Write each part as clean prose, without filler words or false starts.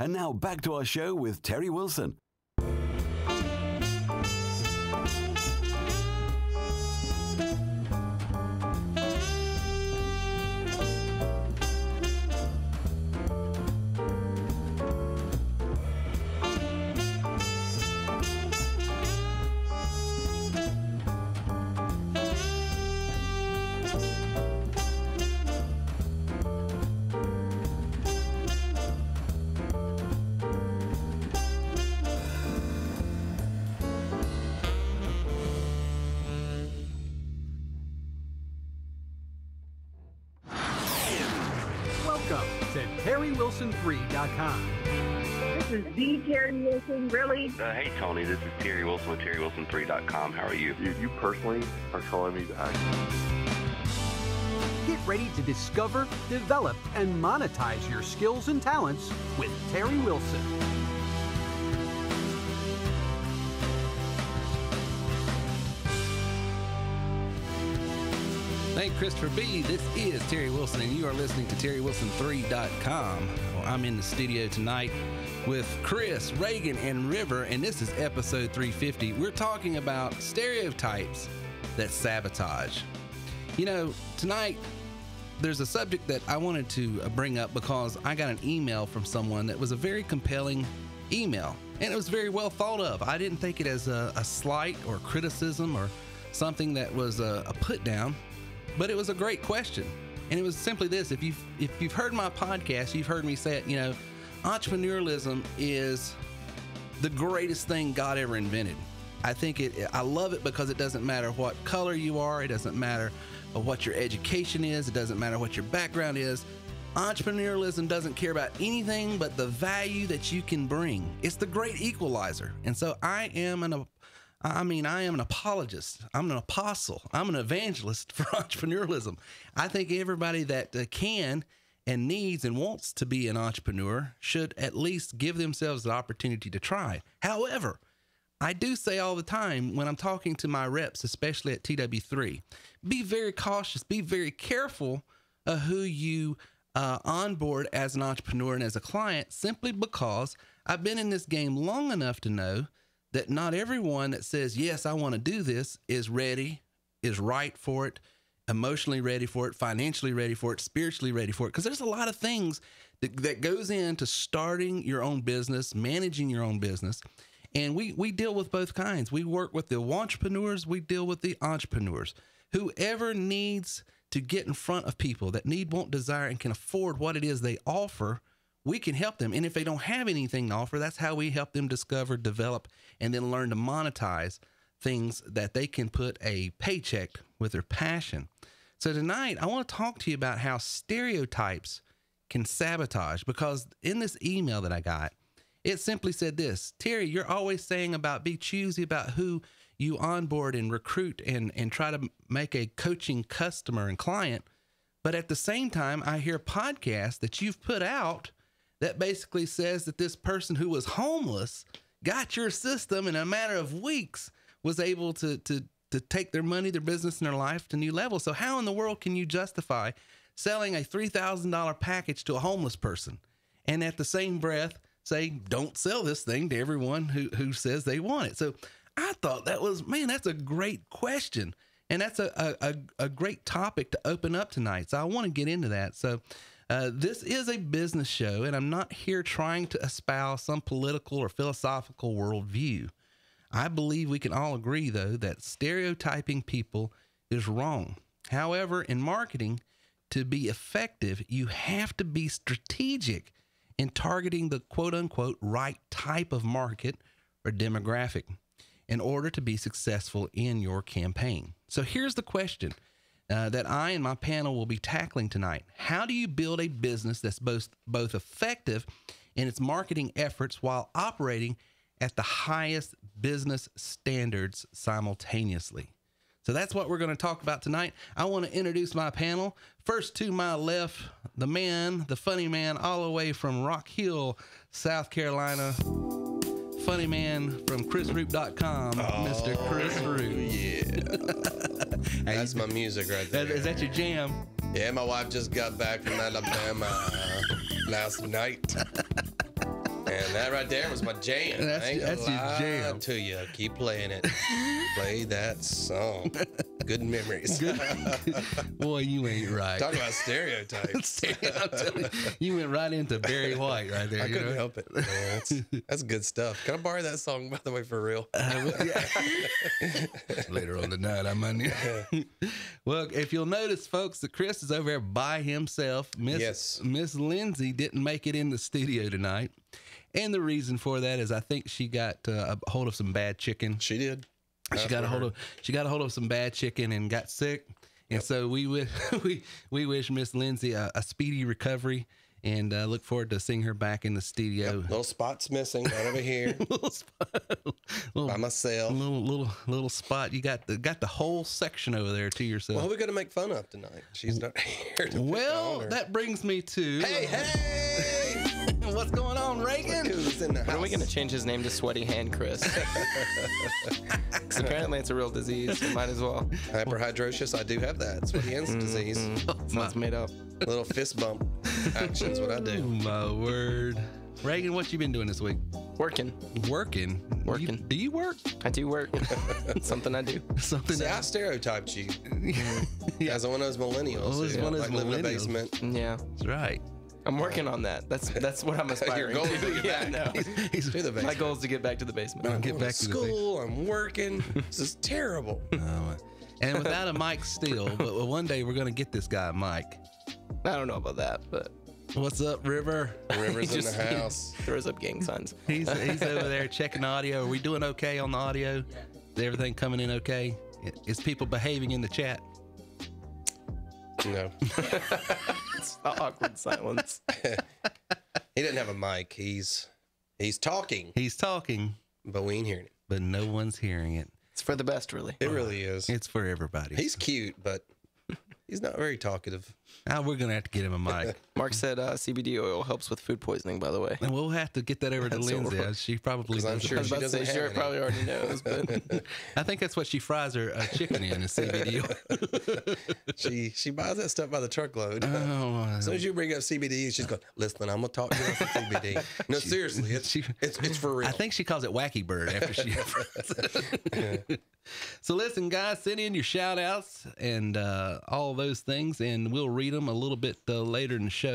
And now back to our show with Terry Wilson. TerryWilson3.com. This is the Terry Wilson, really? Hey, Tony, this is Terry Wilson with TerryWilson3.com. How are you? You personally are calling me back. Get ready to discover, develop, and monetize your skills and talents with Terry Wilson. Hey, Christopher B. This is Terry Wilson, and you are listening to TerryWilson3.com. Well, I'm in the studio tonight with Chris, Reagan, and River, and this is episode 350. We're talking about stereotypes that sabotage. You know, tonight there's a subject that I wanted to bring up because I got an email from someone that was a very compelling email, and it was very well thought of. I didn't take it as a slight or criticism or something that was a put down. But it was a great question, and it was simply this: if you've heard my podcast, you've heard me say it. You know, entrepreneurialism is the greatest thing God ever invented. I think I love it because it doesn't matter what color you are, it doesn't matter what your education is, it doesn't matter what your background is. Entrepreneurialism doesn't care about anything but the value that you can bring. It's the great equalizer, and so I am an apologist. I'm an apostle. I'm an evangelist for entrepreneurialism. I think everybody that can and needs and wants to be an entrepreneur should at least give themselves the opportunity to try. However, I do say all the time when I'm talking to my reps, especially at TW3, be very cautious, be very careful of who you onboard as an entrepreneur and as a client, simply because I've been in this game long enough to know that not everyone that says, yes, I want to do this is ready, is right for it, emotionally ready for it, financially ready for it, spiritually ready for it. Because there's a lot of things that goes into starting your own business, managing your own business. And we deal with both kinds. We work with the entrepreneurs, we deal with the entrepreneurs. Whoever needs to get in front of people that need, want, desire, and can afford what it is they offer, we can help them. And if they don't have anything to offer, that's how we help them discover, develop, and then learn to monetize things that they can put a paycheck with their passion. So tonight, I want to talk to you about how stereotypes can sabotage, because in this email that I got, it simply said this: Terry, you're always saying about be choosy about who you onboard and recruit and try to make a coaching customer and client. But at the same time, I hear podcasts that you've put out that basically says that this person who was homeless got your system in a matter of weeks, was able to take their money, their business, and their life to new levels. So how in the world can you justify selling a $3,000 package to a homeless person and at the same breath say, don't sell this thing to everyone who says they want it? So I thought that was, man, that's a great question. And that's a great topic to open up tonight. So I want to get into that. So this is a business show, and I'm not here trying to espouse some political or philosophical worldview. I believe we can all agree, though, that stereotyping people is wrong. However, in marketing, to be effective, you have to be strategic in targeting the quote-unquote right type of market or demographic in order to be successful in your campaign. So here's the question that I and my panel will be tackling tonight. How do you build a business that's both effective in its marketing efforts while operating at the highest business standards simultaneously? So that's what we're going to talk about tonight. I want to introduce my panel. First, to my left, the man, the funny man, all the way from Rock Hill, South Carolina. Funny man from ChrisRoot.com, Mr. Chris Root. Yeah. That's my music right there. Is that your jam? Yeah, my wife just got back from Alabama last night. And that right there was my jam. That's your jam. To you. Keep playing it. Play that song. Good memories. Boy, you ain't right. Talk about stereotypes. I'm telling you went right into Barry White right there. I couldn't help it. Man, that's good stuff. Can I borrow that song, by the way, for real? Yeah. Later on tonight, I might need. Well, if you'll notice, folks, that Chris is over there by himself. Miss Lindsay didn't make it in the studio tonight. And the reason for that is I think she got a hold of some bad chicken. She did. She got a hold of some bad chicken and got sick. And so we wish Miss Lindsay a speedy recovery and look forward to seeing her back in the studio. Little spots missing right over here. By myself. Little spot. You got the whole section over there to yourself. Well, who are we going to make fun of tonight? She's not here to Well, that brings me to Hey! What's going on, Reagan? Who's in the house? When are we going to change his name to Sweaty Hand Chris? Because apparently it's a real disease. So might as well. Hyperhidrosis, I do have that. Sweaty hands disease. Sounds made up. A little fist bump action's what I do. My word. Reagan, what you been doing this week? Working. Working. Do you work? I do work. Something I do. Something. See, I stereotyped you as one of those millennials. Well, as one of those live in a millennials. basement. Yeah. That's right. I'm working on that. That's what I'm aspiring Your goal to. is to get Yeah, I back know. He's to the basement. My goal is to get back to the basement. I'm get going back to to the school. I'm working. This is terrible. And without a mic still, but one day we're going to get this guy a mic. I don't know about that, but What's up, River? River's in just the house. throws up gang signs. He's over there checking audio. Are we doing okay on the audio? Is everything coming in okay? Is people behaving in the chat? No. It's the awkward silence. He didn't have a mic. He's talking, He's talking, but we ain't hearing it. but no one's hearing it. It's for the best, really. It really is. It's for everybody. He's cute, but he's not very talkative. Now we're going to have to get him a mic. Mark said CBD oil helps with food poisoning, by the way. And we'll have to get that over to That's so Lindsay. wrong. She probably 'Cause I'm does. sure I was she about to say, doesn't sure, have it probably any. already knows, but I think that's what she fries her chicken in, is CBD oil. She buys that stuff by the truckload. Oh, As soon as you bring up CBD, she's going, listen, I'm going to talk to you about some CBD. No, seriously, it's for real. I think she calls it Wacky Bird after she. So listen, guys, send in your shout outs and all those things, and we'll read them a little bit later in the show.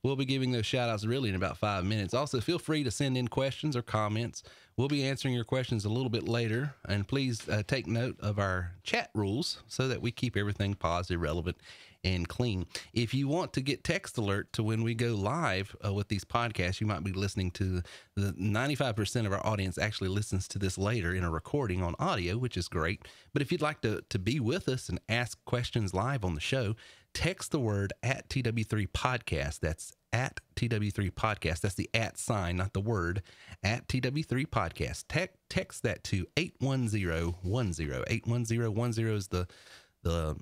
We'll be giving those shout outs really in about 5 minutes. Also, feel free to send in questions or comments. We'll be answering your questions a little bit later, and please take note of our chat rules so that we keep everything positive, relevant, and clean. If you want to get text alert to when we go live with these podcasts, you might be listening to the 95% of our audience actually listens to this later in a recording on audio, which is great. But if you'd like to be with us and ask questions live on the show, text the word at TW3 podcast. That's at TW3 podcast. That's the at sign, not the word, at TW3 podcast. Text that to 81010. 81010 is the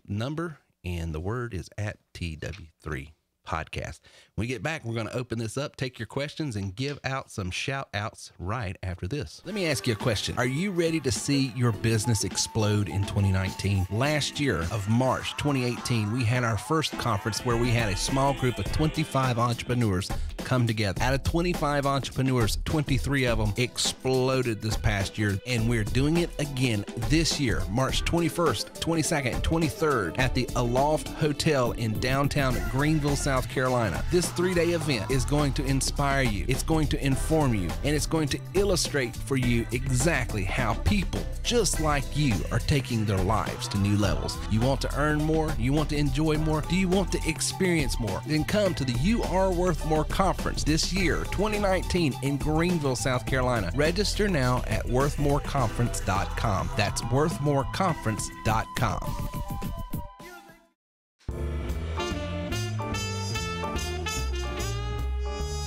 number, and the word is at TW3 podcast. When we get back, we're going to open this up, take your questions, and give out some shout outs right after this. Let me ask you a question. Are you ready to see your business explode in 2019? Last year of March 2018, we had our first conference where we had a small group of 25 entrepreneurs come together. Out of 25 entrepreneurs, 23 of them exploded this past year, and we're doing it again this year, March 21st, 22nd, and 23rd at the Aloft Hotel in downtown Greenville, South Carolina. This 3-day event is going to inspire you, it's going to inform you, and it's going to illustrate for you exactly how people just like you are taking their lives to new levels. You want to earn more? You want to enjoy more? Do you want to experience more? Then come to the You Are Worth More conference this year, 2019, in Greenville, South Carolina. Register now at worthmoreconference.com. That's worthmoreconference.com.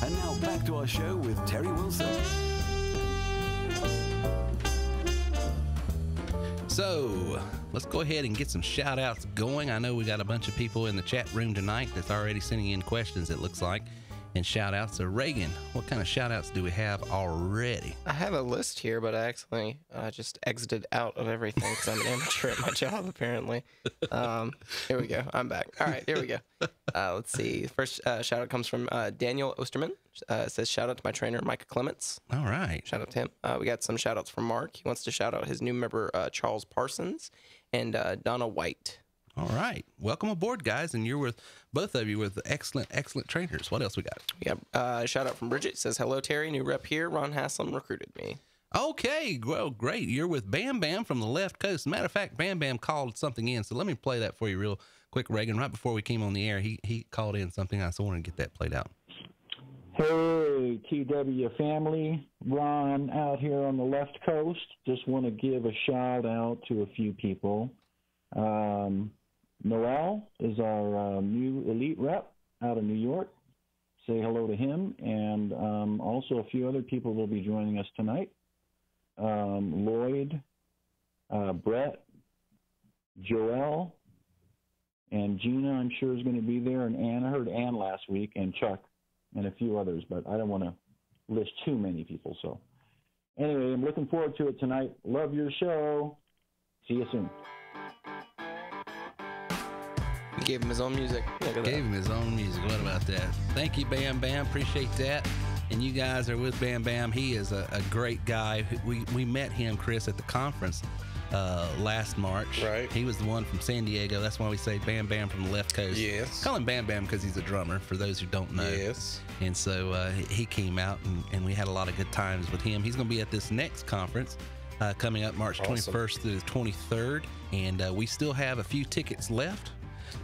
And now back to our show with Terry Wilson. So let's go ahead and get some shout outs going. I know we got a bunch of people in the chat room tonight that's already sending in questions, it looks like. and shout outs. So, Reagan, what kind of shout outs do we have already? I have a list here, but I accidentally just exited out of everything because I'm an amateur at my job, apparently. Here we go. I'm back. All right, here we go. Let's see. First shout out comes from Daniel Osterman. It says, shout out to my trainer, Micah Clements. All right. Shout out to him. We got some shout outs from Mark. He wants to shout out his new member, Charles Parsons, and Donna White. All right. Welcome aboard, guys. And you're with both of you with excellent trainers. What else we got? Yeah. Shout out from Bridget. Says, hello, Terry. New rep here. Ron Haslam recruited me. Okay. Well, great. You're with Bam Bam from the left coast. Matter of fact, Bam Bam called something in. So let me play that for you real quick, Reagan. Right before we came on the air, he called in something. I still want to get that played out. Hey, TW family. Ron out here on the left coast. Just want to give a shout out to a few people. Noel is our new elite rep out of New York. Say hello to him. And also a few other people will be joining us tonight. Lloyd, Brett, Joel, and Gina, I'm sure, is going to be there. And Ann, I heard Ann last week, and Chuck, and a few others. But I don't want to list too many people. So anyway, I'm looking forward to it tonight. Love your show. See you soon. He gave him his own music. Gave him his own music. What about that? Thank you, Bam Bam. Appreciate that. And you guys are with Bam Bam. He is a great guy. We met him, Chris, at the conference last March. Right. He was the one from San Diego. That's why we say Bam Bam from the left coast. Yes. Call him Bam Bam because he's a drummer, for those who don't know. Yes. And so he came out, and we had a lot of good times with him. He's going to be at this next conference coming up March 21st through the 23rd. And we still have a few tickets left.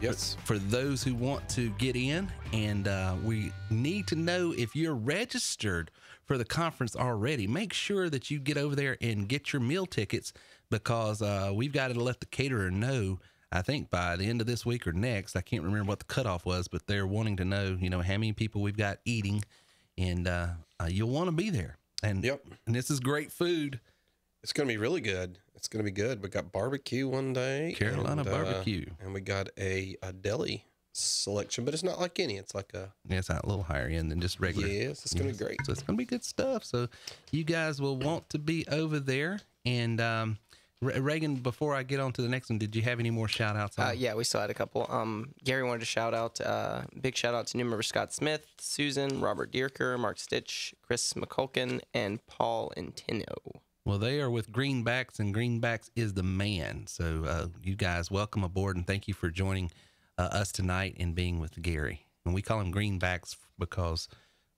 Yes. For those who want to get in, and we need to know if you're registered for the conference already. Make sure that you get over there and get your meal tickets, because we've got to let the caterer know, I think by the end of this week or next. I can't remember what the cutoff was, but they're wanting to know, how many people we've got eating, and you'll want to be there. And, and this is great food. It's going to be really good. It's going to be good. We got barbecue one day. Carolina barbecue. And we got a deli selection, but it's not like any. It's like a... Yeah, it's not a little higher end than just regular. Yes, it's going to be great. So it's going to be good stuff. So you guys will want to be over there. And Reagan, before I get on to the next one, did you have any more shout outs? Yeah, we still had a couple. Gary wanted to shout out, big shout out to new member Scott Smith, Susan, Robert Dierker, Mark Stitch, Chris McCulkin, and Paul Intino. Well, they are with Greenbacks, and Greenbacks is the man. So you guys, welcome aboard, and thank you for joining us tonight and being with Gary. And we call him Greenbacks because,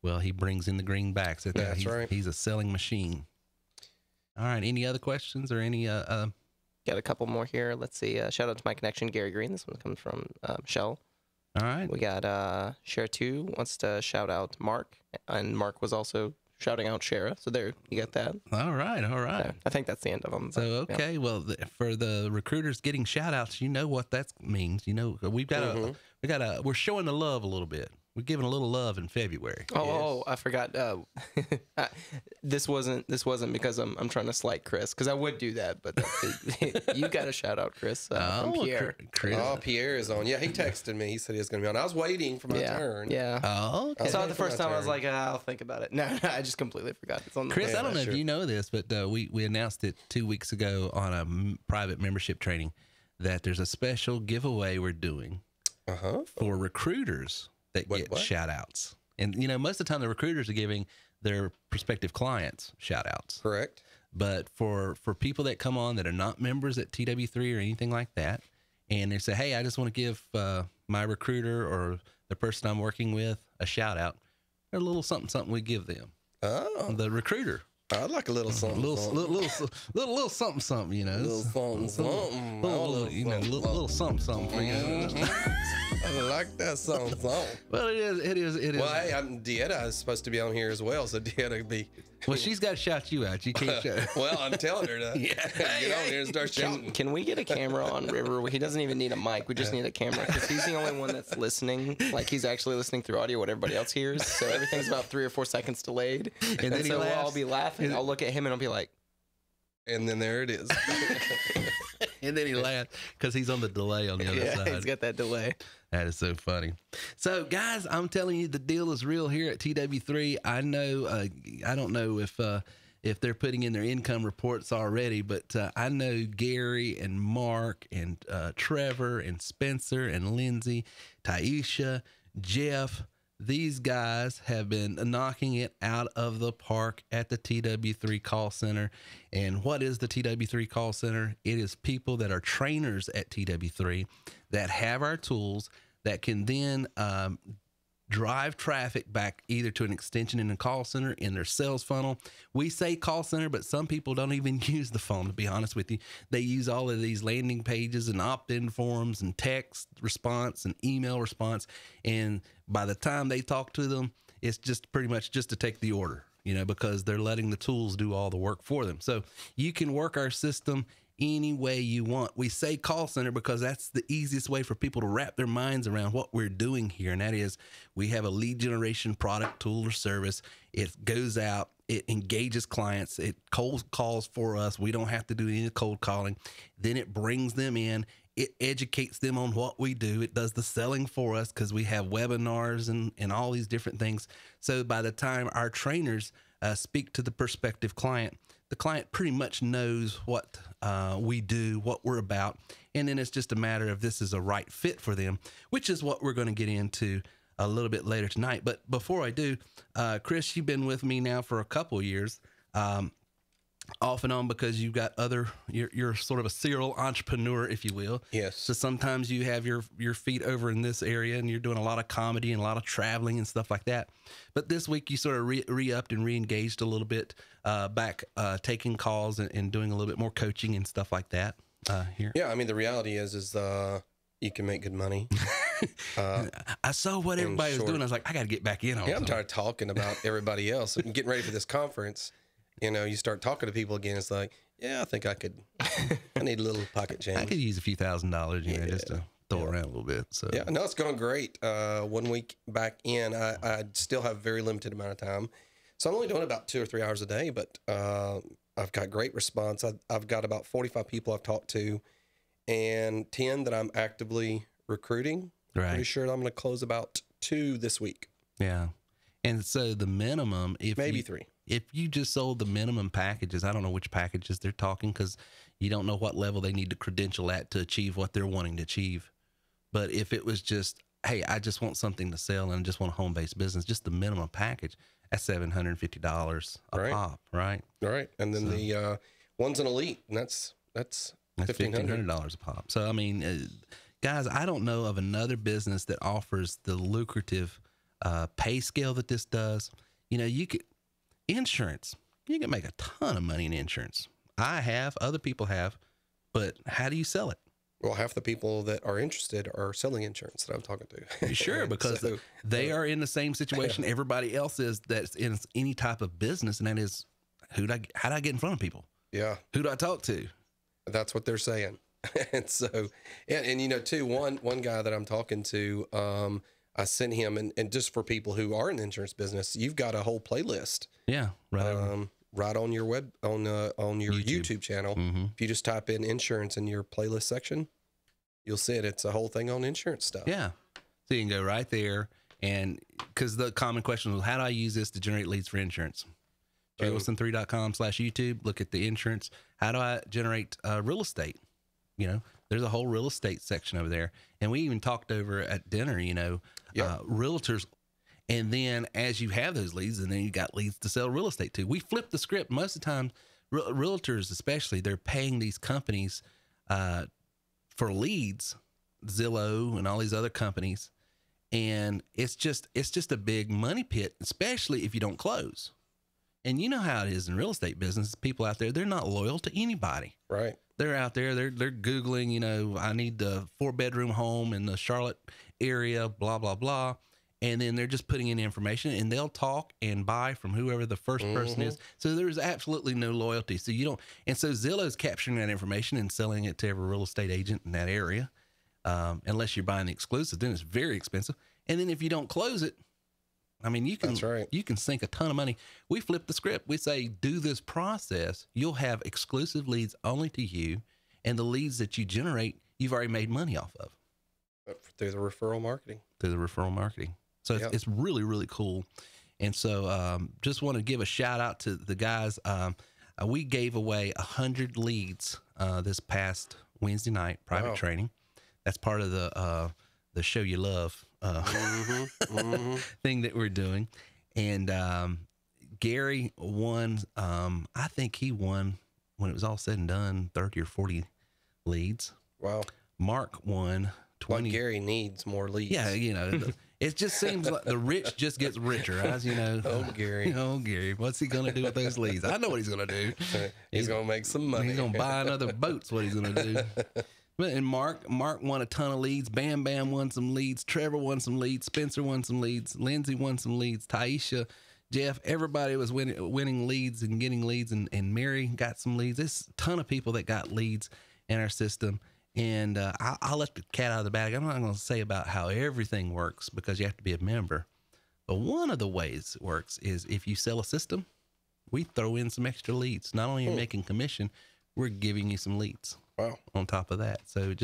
well, he brings in the greenbacks. That's right. He's a selling machine. All right. Any other questions or any? Got a couple more here. Let's see. Shout out to my connection, Gary Green. This one comes from Shell. All right. We got Share2 wants to shout out Mark, and Mark was also shouting out Shara. So there, you got that. All right. All right. So I think that's the end of them. But, so, okay. Yeah. Well, for the recruiters getting shout outs, you know what that means. We've got we're showing the love a little bit. We're giving a little love in February. Oh, I forgot. This wasn't because I'm trying to slight Chris, because I would do that, but you got a shout out, Chris, from Pierre. Chris. Oh, Pierre is on. Yeah, he texted me. He said he was going to be on. I was waiting for my turn. Yeah. Oh, okay. So the first time I was like, I'll think about it. No, I just completely forgot. It's on the Chris, I don't know if you know this, but we announced it 2 weeks ago on a private membership training that there's a special giveaway we're doing for recruiters that get shout outs. And, most of the time the recruiters are giving their prospective clients shout outs. Correct. But for people that come on that are not members at TW3 or anything like that, and they say, hey, I just want to give my recruiter or the person I'm working with a shout out, a little something we give them. Oh. The recruiter. I'd like a little something. Little something, Little something, something. Little something for you. I like that something. Well, it is. Well, hey, Dieta is supposed to be on here as well, so Dieta would be. Well, she's got to shout you out. You can't shout. Well, I'm telling her to get on here and start shouting. Can we get a camera on River? He doesn't even need a mic. We just need a camera, because he's the only one that's listening. Like, he's actually listening through audio, what everybody else hears. So everything's about 3 or 4 seconds delayed. And then so I'll be laughing. I'll look at him and I'll be like, and then there it is. And then he laughed because he's on the delay on the other side. He's got that delay. That is so funny. So, guys, I'm telling you, the deal is real here at TW3. I know, I don't know if they're putting in their income reports already, but I know Gary and Mark and Trevor and Spencer and Lindsay, Taisha, Jeff. These guys have been knocking it out of the park at the TW3 call center. And what is the TW3 call center? It is people that are trainers at TW3 that have our tools that can then drive traffic back either to an extension in the call center, in their sales funnel. We say call center, but some people don't even use the phone, to be honest with you. They use all of these landing pages and opt-in forms and text response and email response. And by the time they talk to them, it's just pretty much just to take the order, you know, because they're letting the tools do all the work for them. So you can work our system any way you want. We say call center because that's the easiest way for people to wrap their minds around what we're doing here. And that is, we have a lead generation product, tool, or service. It goes out, it engages clients, it cold calls for us. We don't have to do any cold calling. Then it brings them in. It educates them on what we do. It does the selling for us because we have webinars and all these different things. So by the time our trainers speak to the prospective client, the client pretty much knows what we do, what we're about, and then it's just a matter of this is a right fit for them, which is what we're going to get into a little bit later tonight. But before I do, Chris, you've been with me now for a couple of years, off and on, because you've got you're sort of a serial entrepreneur, if you will. Yes. So sometimes you have your feet over in this area and you're doing a lot of comedy and a lot of traveling and stuff like that. But this week you sort of re-upped and re-engaged a little bit, back, taking calls and doing a little bit more coaching and stuff like that, here. Yeah. I mean, the reality is you can make good money. I saw what everybody was doing. I was like, I got to get back in on it. Yeah, I'm tired of talking about everybody else and getting ready for this conference. You know, you start talking to people again. It's like, yeah, I think I need a little pocket change. I could use a few $1,000s, you know, just to throw around a little bit. So yeah, no, it's going great. 1 week back in, I still have very limited amount of time. So I'm only doing about 2 or 3 hours a day, but I've got great response. I've got about 45 people I've talked to and 10 that I'm actively recruiting. Right. Pretty sure I'm going to close about 2 this week. Yeah. And so the minimum, maybe 3. If you just sold the minimum packages, I don't know which packages they're talking because you don't know what level they need to credential at to achieve what they're wanting to achieve. But if it was just, hey, I just want something to sell and I just want a home-based business, just the minimum package, that's $750 a pop, right? All right. And then the one's an elite, and that's $1,500 a pop. So, I mean, guys, I don't know of another business that offers the lucrative pay scale that this does. You know, insurance, you can make a ton of money in insurance. I have, other people have, but how do you sell it? Well, half the people that are interested are selling insurance that I'm talking to. Sure, because they are in the same situation everybody else is that's in any type of business, and that is, how do I get in front of people? Yeah. Who do I talk to? That's what they're saying. And so, and you know, too, one guy that I'm talking to, I sent him, and just for people who are in the insurance business, you've got a whole playlist. Yeah, right. Right on your on your YouTube channel. Mm-hmm. If you just type in insurance in your playlist section, you'll see it. It's a whole thing on insurance stuff. Yeah. So you can go right there, and because the common question was, how do I use this to generate leads for insurance? JerryWilson3.com/YouTube. Look at the insurance. How do I generate real estate? You know, there's a whole real estate section over there. And we even talked over at dinner, you know, realtors. And then as you have those leads, and then you got leads to sell real estate to. We flip the script. Most of the time, realtors especially, they're paying these companies for leads, Zillow and all these other companies. And it's just a big money pit, especially if you don't close. And you know how it is in real estate business. People out there, they're not loyal to anybody. Right. They're out there, they're Googling, you know, I need the 4-bedroom home in the Charlotte area, blah, blah, blah. And then they're just putting in information, and they'll talk and buy from whoever the first person is. So there's absolutely no loyalty. So you don't, and so Zillow's capturing that information and selling it to every real estate agent in that area. Unless you're buying the exclusive, then it's very expensive. And then if you don't close it, I mean, you can sink a ton of money. We flip the script. We say, do this process. You'll have exclusive leads only to you, and the leads that you generate, you've already made money off of. Through the referral marketing. So it's really, really cool. And so just want to give a shout out to the guys. We gave away 100 leads this past Wednesday night, private training. That's part of the show you love thing that we're doing. And Gary won, I think he won, when it was all said and done, 30 or 40 leads. Wow. Mark won 20. Well, Gary needs more leads. Yeah, it just seems like the rich just gets richer, as you know. Oh, Gary. Oh, Gary. What's he going to do with those leads? I know what he's going to do. He's going to make some money. He's going to buy another boat's what he's going to do. And Mark won a ton of leads. Bam Bam won some leads. Trevor won some leads. Spencer won some leads. Lindsay won some leads. Taisha, Jeff, everybody was winning leads and getting leads. And Mary got some leads. There's a ton of people that got leads in our system. And I'll let the cat out of the bag. I'm not going to say about how everything works because you have to be a member. But one of the ways it works is if you sell a system, we throw in some extra leads. Not only are you making commission, we're giving you some leads. Wow. On top of that. So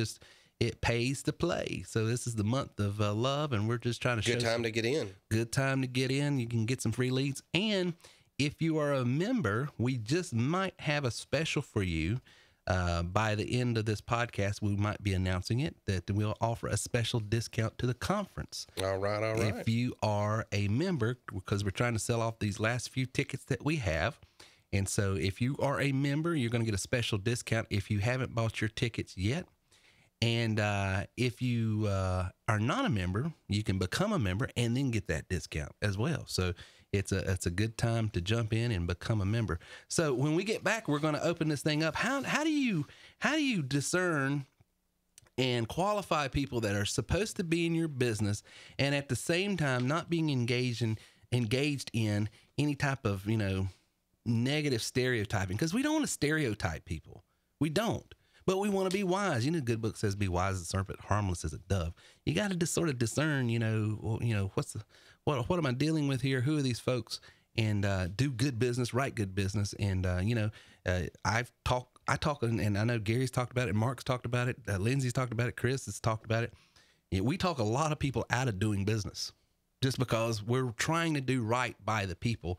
it pays to play. So this is the month of love, and we're just trying to show good time to get in. Good time to get in. You can get some free leads. And if you are a member, we just might have a special for you. By the end of this podcast, we might be announcing it, that we'll offer a special discount to the conference. All right. If you are a member, because we're trying to sell off these last few tickets that we have. And so if you are a member, you're going to get a special discount if you haven't bought your tickets yet. And if you are not a member, you can become a member and then get that discount as well. So it's a good time to jump in and become a member. So when we get back, we're going to open this thing up. How do you discern and qualify people that are supposed to be in your business and at the same time not being engaged in any type of, negative stereotyping? Because we don't want to stereotype people. We don't. But we want to be wise. The good book says, "Be wise as a serpent, harmless as a dove." You got to just sort of discern. What am I dealing with here? Who are these folks? And do good business, write good business. And I talk, and I know Gary's talked about it, Mark's talked about it, Lindsay's talked about it, Chris has talked about it. We talk a lot of people out of doing business, just because we're trying to do right by the people,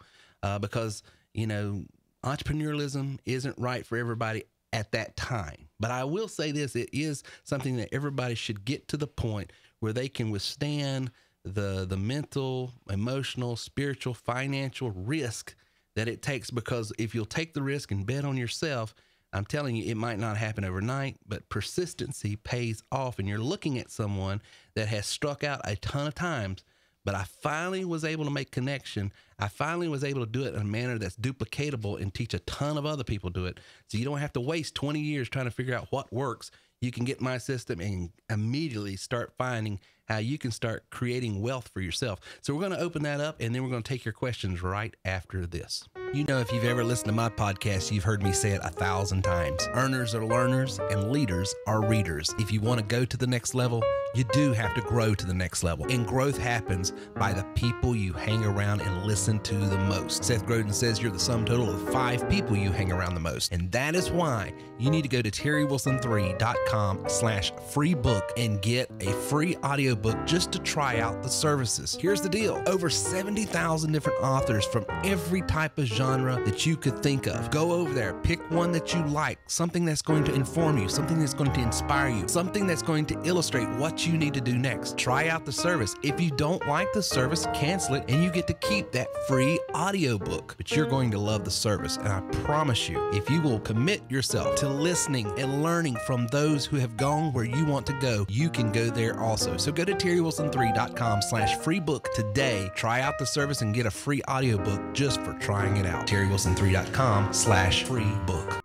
because entrepreneurialism isn't right for everybody at that time. But I will say this, it is something that everybody should get to the point where they can withstand the mental, emotional, spiritual, financial risk that it takes. Because if you'll take the risk and bet on yourself, I'm telling you, it might not happen overnight, but persistency pays off. And you're looking at someone that has struck out a ton of times, but I finally was able to make connection. I finally was able to do it in a manner that's duplicatable and teach a ton of other people to do it. So you don't have to waste 20 years trying to figure out what works. You can get my system and immediately start finding how you can start creating wealth for yourself. So we're going to open that up, and then we're going to take your questions right after this. If you've ever listened to my podcast, you've heard me say it 1,000 times. Earners are learners, and leaders are readers. If you want to go to the next level, you do have to grow to the next level. And growth happens by the people you hang around and listen to the most. Seth Godin says you're the sum total of 5 people you hang around the most. And that is why you need to go to terrywilson3.com/free book and get a free audiobook just to try out the services. Here's the deal. Over 70,000 different authors from every type of genre that you could think of. Go over there, pick one that you like, something that's going to inform you, something that's going to inspire you, something that's going to illustrate what you need to do next. Try out the service. If you don't like the service, cancel it, and you get to keep that free audiobook. But you're going to love the service, and I promise you, if you will commit yourself to listening and learning from those who have gone where you want to go, you can go there also. So go to terrywilson3.com/free book today. Try out the service and get a free audiobook just for trying it out. terrywilson3.com/free book.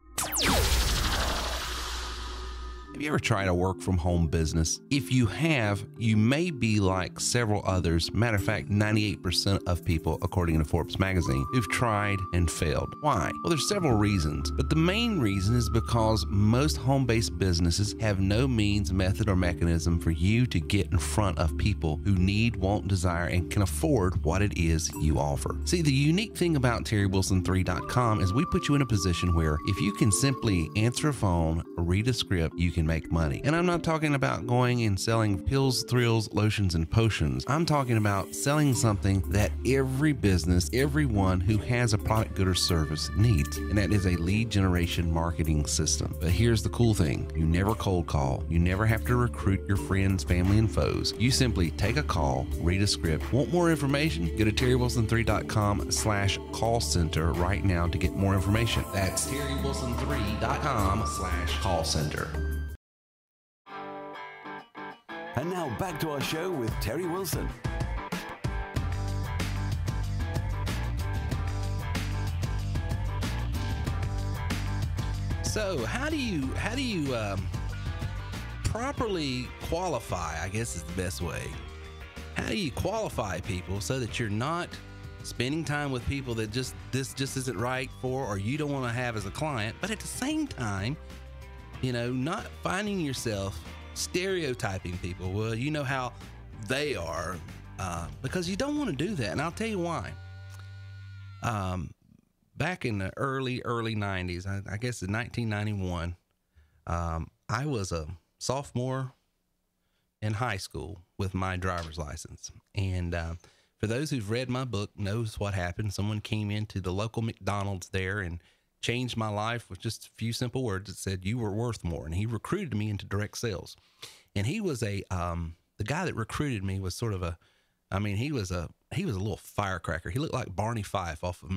Have you ever tried a work from home business? If you have, you may be like several others. Matter of fact, 98% of people, according to Forbes magazine, who've tried and failed. Why? Well, there's several reasons, but the main reason is because most home-based businesses have no means, method, or mechanism for you to get in front of people who need, want, desire, and can afford what it is you offer. See, the unique thing about TerryWilson3.com is we put you in a position where if you can simply answer a phone, read a script, you can make money. And I'm not talking about going and selling pills, thrills, lotions, and potions. I'm talking about selling something that every business, everyone who has a product, good, or service needs, and that is a lead generation marketing system. But here's the cool thing. You never cold call. You never have to recruit your friends, family, and foes. You simply take a call, read a script. Want more information? Go to TerryWilson3.com/call center right now to get more information. That's TerryWilson3.com/call center. And now back to our show with Terry Wilson. So how do you properly qualify, I guess is the best way. How do you qualify people so that you're not spending time with people that this just isn't right for, or you don't want to have as a client, but at the same time, not finding yourself stereotyping people? Well, you know how they are, because you don't want to do that. And I'll tell you why. Back in the early 90s, I guess in 1991, I was a sophomore in high school with my driver's license. And for those who've read my book, knows what happened. Someone came into the local McDonald's there and changed my life with just a few simple words that said, "You were worth more." And he recruited me into direct sales. And he was the guy that recruited me was sort of he was a little firecracker. He looked like Barney Fife off of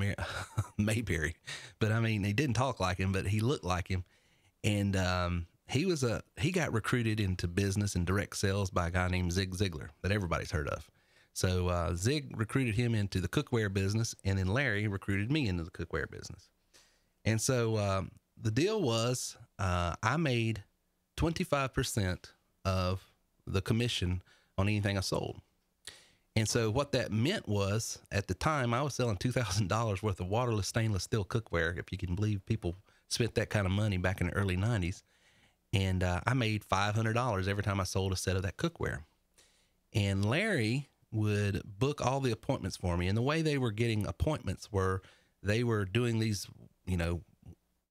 Mayberry, but he didn't talk like him, but he looked like him. And he got recruited into business and direct sales by a guy named Zig Ziglar that everybody's heard of. So Zig recruited him into the cookware business, and then Larry recruited me into the cookware business. And so the deal was I made 25% of the commission on anything I sold. And so what that meant was, at the time, I was selling $2,000 worth of waterless stainless steel cookware, if you can believe people spent that kind of money back in the early 90s. And I made $500 every time I sold a set of that cookware. And Larry would book all the appointments for me. And the way they were getting appointments were they were doing these,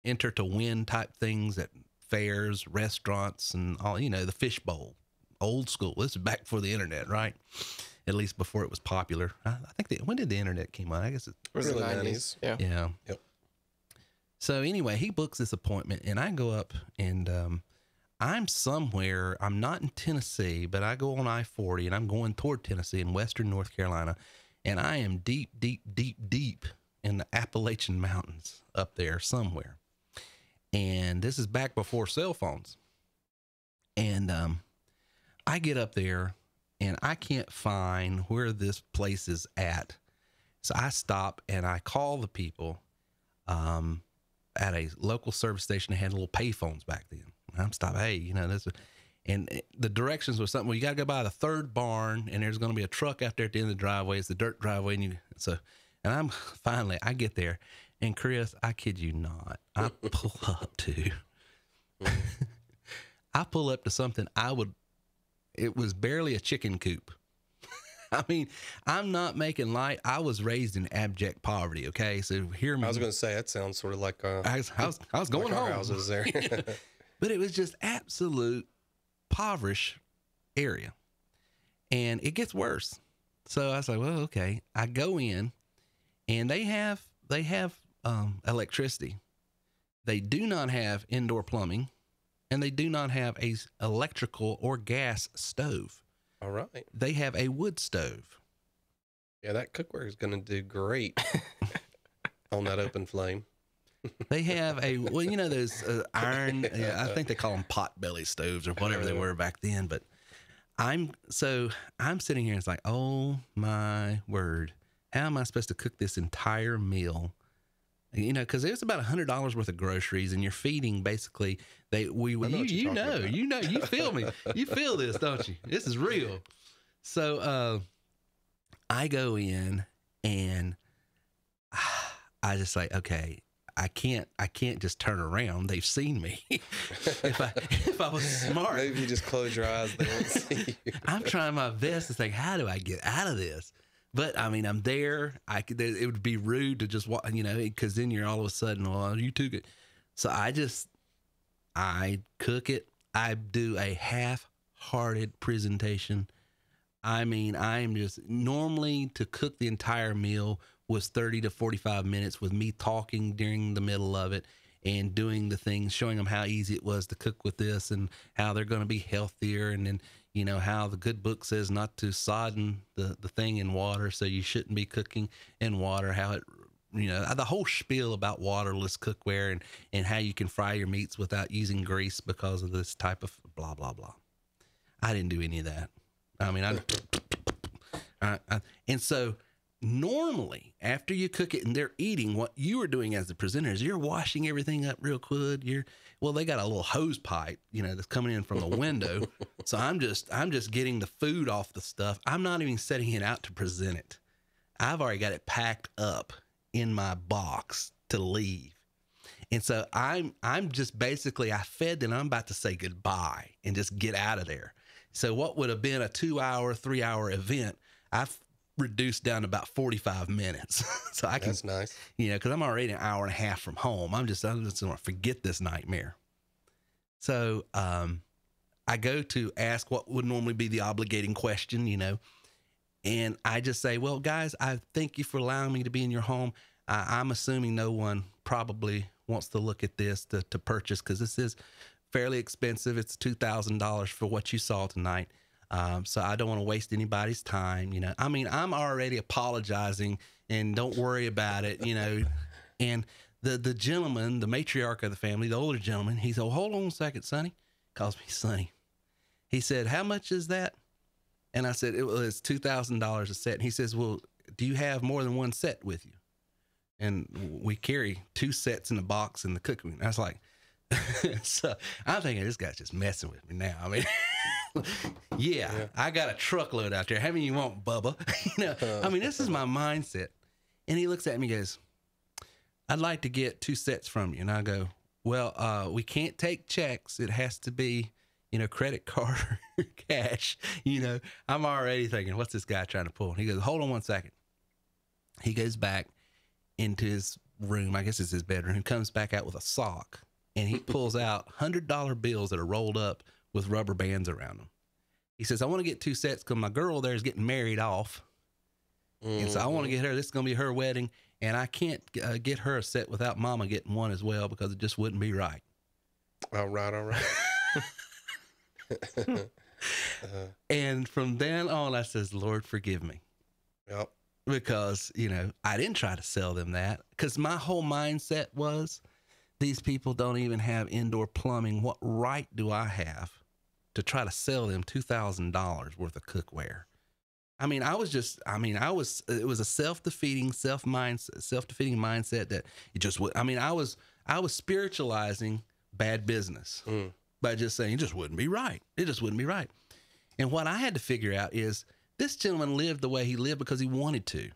enter to win type things at fairs, restaurants, and all, the fishbowl, old school. This is back before the internet, right? At least before it was popular. I think when did the internet came on? I guess it was the 90s. Yeah. Yeah. Yep. So anyway, he books this appointment, and I go up, and I'm somewhere. I'm not in Tennessee, but I go on I-40, and I'm going toward Tennessee in western North Carolina, and I am deep, deep, deep, deep in the Appalachian Mountains up there somewhere. And this is back before cell phones. And I get up there, and I can't find where this place is at. So I stop, and I call the people at a local service station that had little pay phones back then. And I'm stopping, hey, and the directions were something, well, you got to go by the third barn, and there's going to be a truck out there at the end of the driveway. It's the dirt driveway. And I get there, and Chris, I kid you not, I pull up to something it was barely a chicken coop. I'm not making light. I was raised in abject poverty. Okay. So hear me. I was going to say, that sounds sort of like, I was going home. Houses there. But it was just absolute impoverished area. And it gets worse. So I was like, well, okay. I go in, and they have electricity. They do not have indoor plumbing, and they do not have a electrical or gas stove. All right. They have a wood stove. Yeah, that cookware is going to do great on that open flame. They have those iron, I think they call them pot-belly stoves or whatever they were back then. But I'm sitting here, and it's like, oh my word, how am I supposed to cook this entire meal You know, because there's about $100 worth of groceries, and you're feeding basically. You feel me. You feel this, don't you? This is real. So I go in and I just like, okay, I can't just turn around. They've seen me. if I was smart, maybe you just close your eyes. They won't see you. I'm trying my best to think, how do I get out of this? But I mean, I'm there. It would be rude to just walk, you know, because then you're all of a sudden, well, you took it. So I cook it. I do a half-hearted presentation. I mean, I'm just normally to cook the entire meal was 30 to 45 minutes with me talking during the middle of it and doing the things, showing them how easy it was to cook with this and how they're going to be healthier. And then, you know, how the good book says not to sodden the thing in water. So you shouldn't be cooking in water, how it, you know, the whole spiel about waterless cookware and how you can fry your meats without using grease because of this type of blah, blah, blah. I didn't do any of that. I mean, and so normally after you cook it and they're eating, what you are doing as the presenter is you're washing everything up real good. They got a little hose pipe, you know, that's coming in from the window. So I'm just getting the food off the stuff. I'm not even setting it out to present it. I've already got it packed up in my box to leave. And so I'm just basically, I fed and I'm about to say goodbye and just get out of there. So what would have been a 2-hour, 3-hour event, I've reduced down to about 45 minutes. So I can, that's nice. You know, because I'm already an hour and a half from home. I'm just going to forget this nightmare. So I go to ask what would normally be the obligating question, you know, and I just say, well, guys, I thank you for allowing me to be in your home. I'm assuming no one probably wants to look at this to purchase, because this is fairly expensive. It's $2,000 for what you saw tonight. So I don't want to waste anybody's time. You know, I mean, I'm already apologizing and don't worry about it, you know. And the gentleman, the matriarch of the family, the older gentleman, he said, well, hold on a second, Sonny. Calls me Sonny. He said, how much is that? And I said, it's $2,000 a set. And he says, well, do you have more than one set with you? And we carry 2 sets in the box in the cooking. And I was like, so I'm thinking this guy's just messing with me now. I mean, yeah, I got a truckload out there. How many you want, Bubba? You know, I mean, this is my mindset. And he looks at me and goes, I'd like to get 2 sets from you. And I go, well, we can't take checks. It has to be, you know, credit card or cash. You know, I'm already thinking, what's this guy trying to pull? And he goes, hold on one second. He goes back into his room. I guess it's his bedroom. He comes back out with a sock. And he pulls out $100 bills that are rolled up with rubber bands around them. He says, I want to get 2 sets because my girl there is getting married off. Mm-hmm. And so I want to get her, this is going to be her wedding. And I can't get her a set without mama getting one as well, because it just wouldn't be right. All right. And from then on, I says, Lord, forgive me. Yep. Because, you know, I didn't try to sell them that, because my whole mindset was, these people don't even have indoor plumbing. What right do I have to try to sell them $2,000 worth of cookware? It was a self-defeating mindset that it just would. I mean, I was spiritualizing bad business by just saying it just wouldn't be right. It just wouldn't be right. And what I had to figure out is this gentleman lived the way he lived because he wanted to,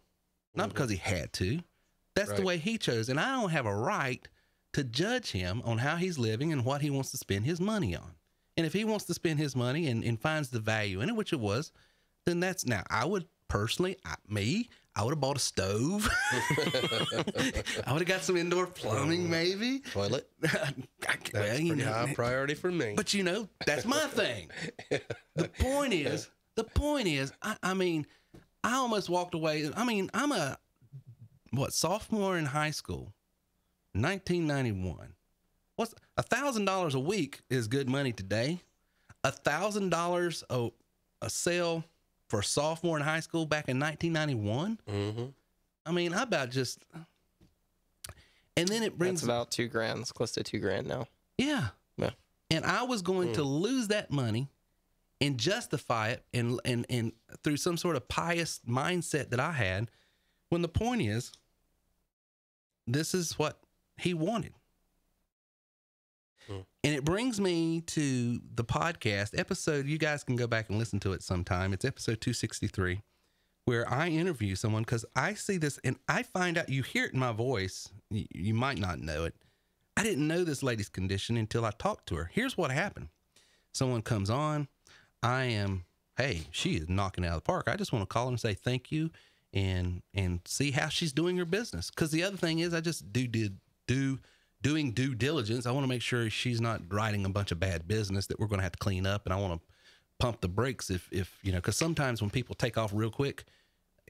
not because he had to. That's the way he chose. And I don't have a right to judge him on how he's living and what he wants to spend his money on. And if he wants to spend his money and finds the value in it, which it was, then that's, now I would personally, I would have bought a stove. I would have got some indoor plumbing, maybe. Toilet. That's pretty high priority for me. But you know, that's my thing. The point is, I mean, I almost walked away. I mean, I'm sophomore in high school. 1991. What's $1,000 a week is good money today. $1,000 a sale for a sophomore in high school back in 1991. Mm-hmm. I mean, I about just, and then it brings that's about $2,000. It's close to $2,000 now. Yeah. And I was going to lose that money and justify it and through some sort of pious mindset that I had, when the point is, this is what he wanted. And it brings me to the podcast episode. You guys can go back and listen to it sometime. It's episode 263, where I interview someone, because I see this and I find out, you hear it in my voice. You might not know it. I didn't know this lady's condition until I talked to her. Here's what happened. Someone comes on. Hey, she is knocking it out of the park. I just want to call her and say thank you and see how she's doing her business. Because the other thing is, I just doing due diligence. I want to make sure she's not writing a bunch of bad business that we're going to have to clean up. And I want to pump the brakes if because sometimes when people take off real quick,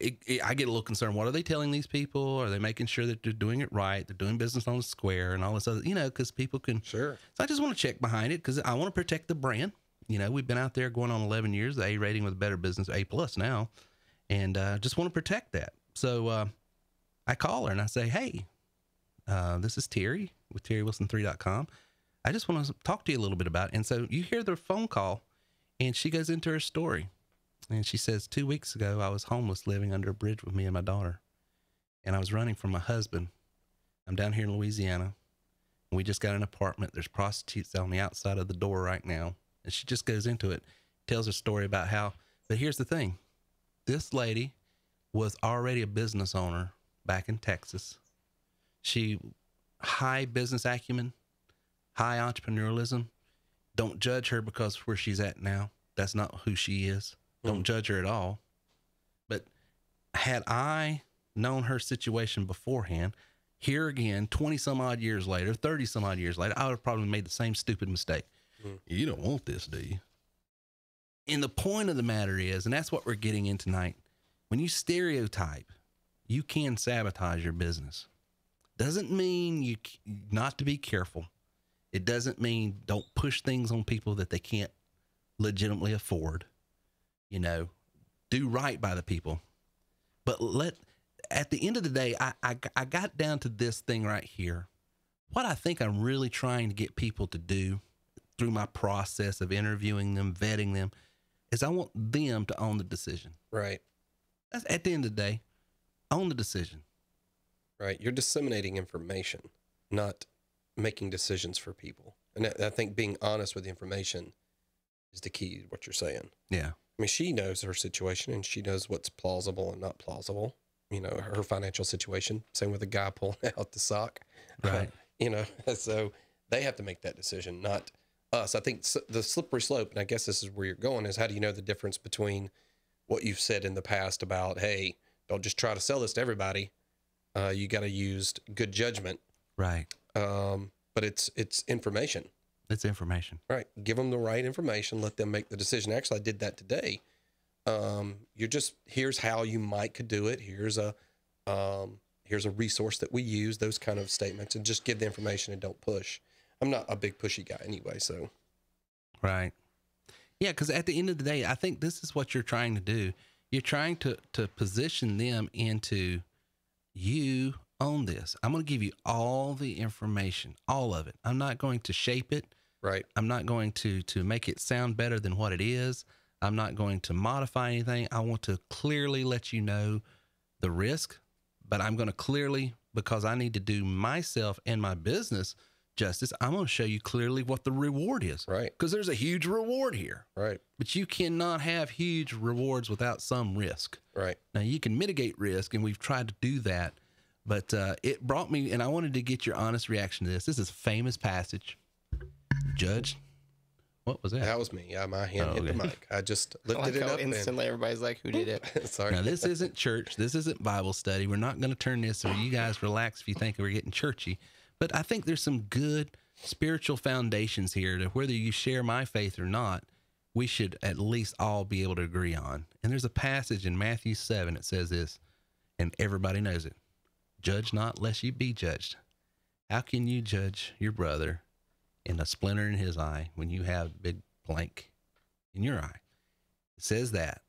I get a little concerned. What are they telling these people? Are they making sure that they're doing it right? They're doing business on the square and all this other, because people can. Sure. So I just want to check behind it because I want to protect the brand. We've been out there going on 11 years, the A rating with Better Business, A+ now. And just want to protect that. So I call her and I say, hey, this is Terry with TerryWilson3.com. I just want to talk to you a little bit about it. And so you hear the phone call and she goes into her story. And she says, 2 weeks ago, I was homeless living under a bridge with me and my daughter. And I was running from my husband. I'm down here in Louisiana. And we just got an apartment. There's prostitutes on the outside of the door right now. And she just goes into it, tells her story about how, but here's the thing. This lady was already a business owner back in Texas. She, high business acumen, high entrepreneurialism. Don't judge her because where she's at now. That's not who she is. Don't judge her at all. But had I known her situation beforehand, here again, 20 some odd years later, 30 some odd years later, I would have probably made the same stupid mistake. You don't want this, do you? And the point of the matter is, and that's what we're getting in tonight, when you stereotype, you can sabotage your business. Doesn't mean you not to be careful. It doesn't mean don't push things on people that they can't legitimately afford. Do right by the people. But at the end of the day, I got down to this thing right here. What I think I'm really trying to get people to do through my process of interviewing them, vetting them, is I want them to own the decision. Right. That's at the end of the day, own the decision. Right. You're disseminating information, not making decisions for people. And I think being honest with the information is the key to what you're saying. Yeah. I mean, she knows her situation and she knows what's plausible and not plausible. Her financial situation. Same with the guy pulling out the sock. Right. So they have to make that decision, not us. I think the slippery slope, and I guess this is where you're going, is how do you know the difference between what you've said in the past about, hey, don't just try to sell this to everybody. You got to use good judgment. Right. But it's information. It's information. Right. Give them the right information. Let them make the decision. Actually, I did that today. Here's how you could do it. Here's a resource that we use, those kind of statements, and just give the information and don't push. I'm not a big pushy guy anyway, so. Right. Yeah, because at the end of the day, I think this is what you're trying to do. You're trying to position them into, you own this. I'm going to give you all the information, all of it. I'm not going to shape it. Right. I'm not going to make it sound better than what it is. I'm not going to modify anything. I want to clearly let you know the risk, but I'm going to clearly, because I need to do myself and my business justice, I'm going to show you clearly what the reward is. Right. Because there's a huge reward here. Right. But you cannot have huge rewards without some risk. Right. Now, you can mitigate risk, and we've tried to do that. But it brought me, and I wanted to get your honest reaction to this. This is a famous passage. Judge, what was that? That was me. Yeah, my hand hit the mic. I just lifted it up. Instantly, everybody's like, who did it? Sorry. Now, this isn't church. This isn't Bible study. We're not going to turn this, or you guys relax if you think we're getting churchy. But I think there's some good spiritual foundations here that whether you share my faith or not, we should at least all be able to agree on. And there's a passage in Matthew 7 that says this, and everybody knows it. Judge not lest you be judged. How can you judge your brother in a splinter in his eye when you have a big plank in your eye? It says that.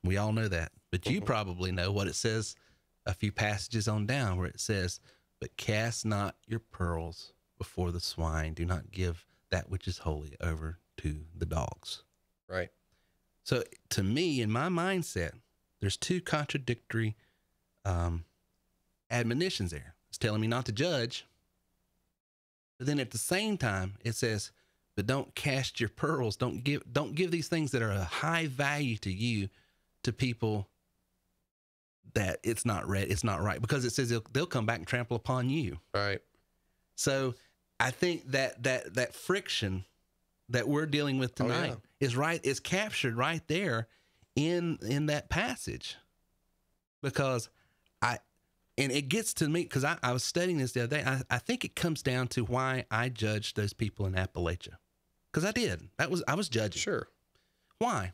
We all know that. But you probably know what it says a few passages on down where it says, but cast not your pearls before the swine. Do not give that which is holy over to the dogs. Right. So to me, in my mindset, there's two contradictory admonitions there. It's telling me not to judge. But then at the same time, it says, but don't cast your pearls. Don't give these things that are a high value to you to people that it's not right, because it says they'll come back and trample upon you. Right. So I think that friction that we're dealing with tonight is captured right there in that passage, because and it gets to me because I was studying this the other day. I think it comes down to why I judged those people in Appalachia, because I did. I was judging. Sure. Why?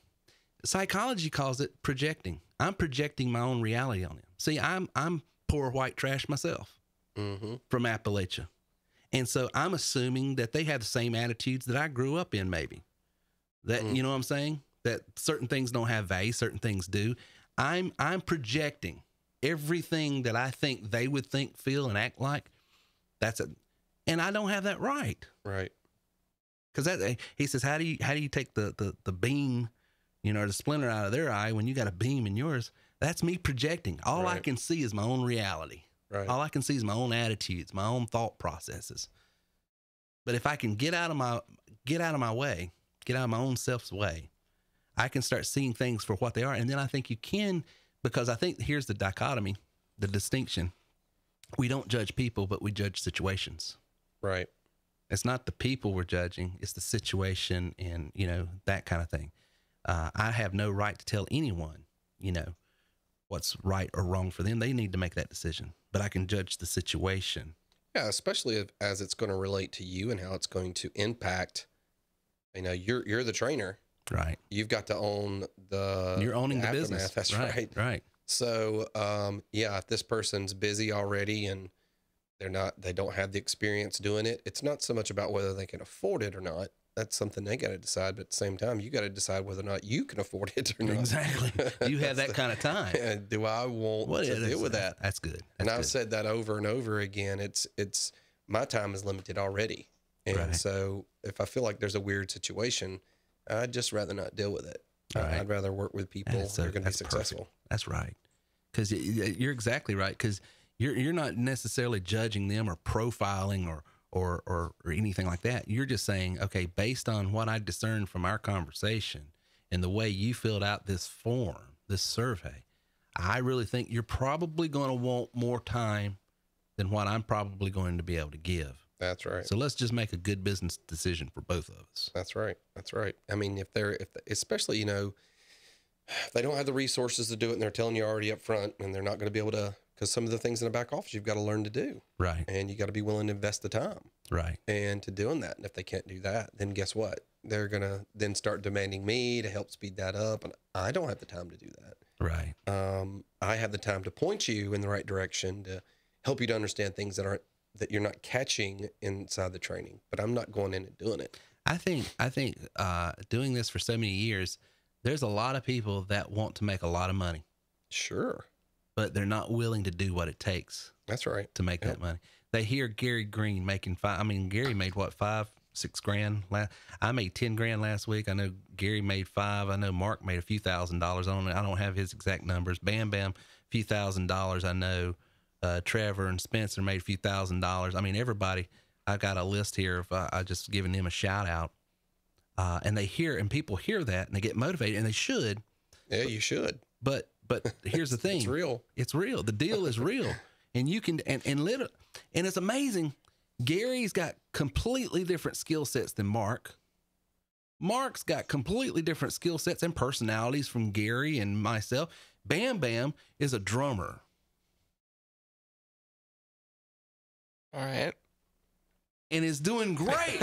Psychology calls it projecting. I'm projecting my own reality on them. See, I'm poor white trash myself from Appalachia. And so I'm assuming that they have the same attitudes that I grew up in, maybe. That, you know what I'm saying? That certain things don't have value, certain things do. I'm projecting everything that I think they would think, feel, and act like. And I don't have that right. Right. Because he says, how do you take the beam, or the splinter out of their eye when you got a beam in yours? That's me projecting. All I can see is my own reality. Right. All I can see is my own attitudes, my own thought processes. But if I can get out of my way, get out of my own self's way, I can start seeing things for what they are. And then I think you can, because I think here's the dichotomy, the distinction. We don't judge people, but we judge situations. Right. It's not the people we're judging, it's the situation and, that kind of thing. I have no right to tell anyone, what's right or wrong for them. They need to make that decision, but I can judge the situation. Yeah, especially as it's going to relate to you and how it's going to impact. You're the trainer, right? You've got to own you're owning the aftermath. business. That's right. Right. So, if this person's busy already and they don't have the experience doing it, it's not so much about whether they can afford it or not. That's something they got to decide. But at the same time, you got to decide whether or not you can afford it or not. Exactly. You have that kind of time. And do I want to deal with that? That's good. I've said that over and over again. It's my time is limited already. And so if I feel like there's a weird situation, I'd just rather not deal with it. Right. I'd rather work with people who are going to be successful. Perfect. That's right. Because you're exactly right. Because you're not necessarily judging them or profiling or anything like that. You're just saying, okay, based on what I discerned from our conversation and the way you filled out this form, this survey, I really think you're probably going to want more time than what I'm probably going to be able to give. That's right. So let's just make a good business decision for both of us. That's right. That's right. I mean, especially, if they don't have the resources to do it and they're telling you already up front and they're not going to be able to, because some of the things in the back office you've got to learn to do. Right. And you got to be willing to invest the time. Right. And to doing that. And if they can't do that, then guess what? They're going to then start demanding me to help speed that up. And I don't have the time to do that. Right. I have the time to point you in the right direction, to help you to understand things that you're not catching inside the training, but I'm not going in and doing it. I think doing this for so many years, there's a lot of people that want to make a lot of money. Sure. But they're not willing to do what it takes. That's right. To make that money. They hear Gary Green making Gary made what, $5-6 grand? I made 10 grand last week. I know Gary made $5. I know Mark made a few $1,000s. I don't have his exact numbers. Bam Bam, a few $1,000s. I know Trevor and Spencer made a few $1,000s. I mean, everybody, I got a list here of I just giving them a shout out. And people hear that and they get motivated, and they should. Yeah, you should. But here's the thing. It's real. It's real. The deal is real. And you can, and it's amazing. Gary's got completely different skill sets than Mark. Mark's got completely different skill sets and personalities from Gary and myself. Bam Bam is a drummer. All right. And is doing great.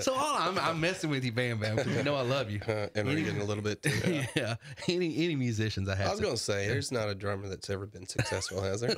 So I'm messing with you, Bam Bam, because you know I love you. And we're getting a little bit too. Yeah. Any musicians I have. I was going to say, there's not a drummer that's ever been successful, has there?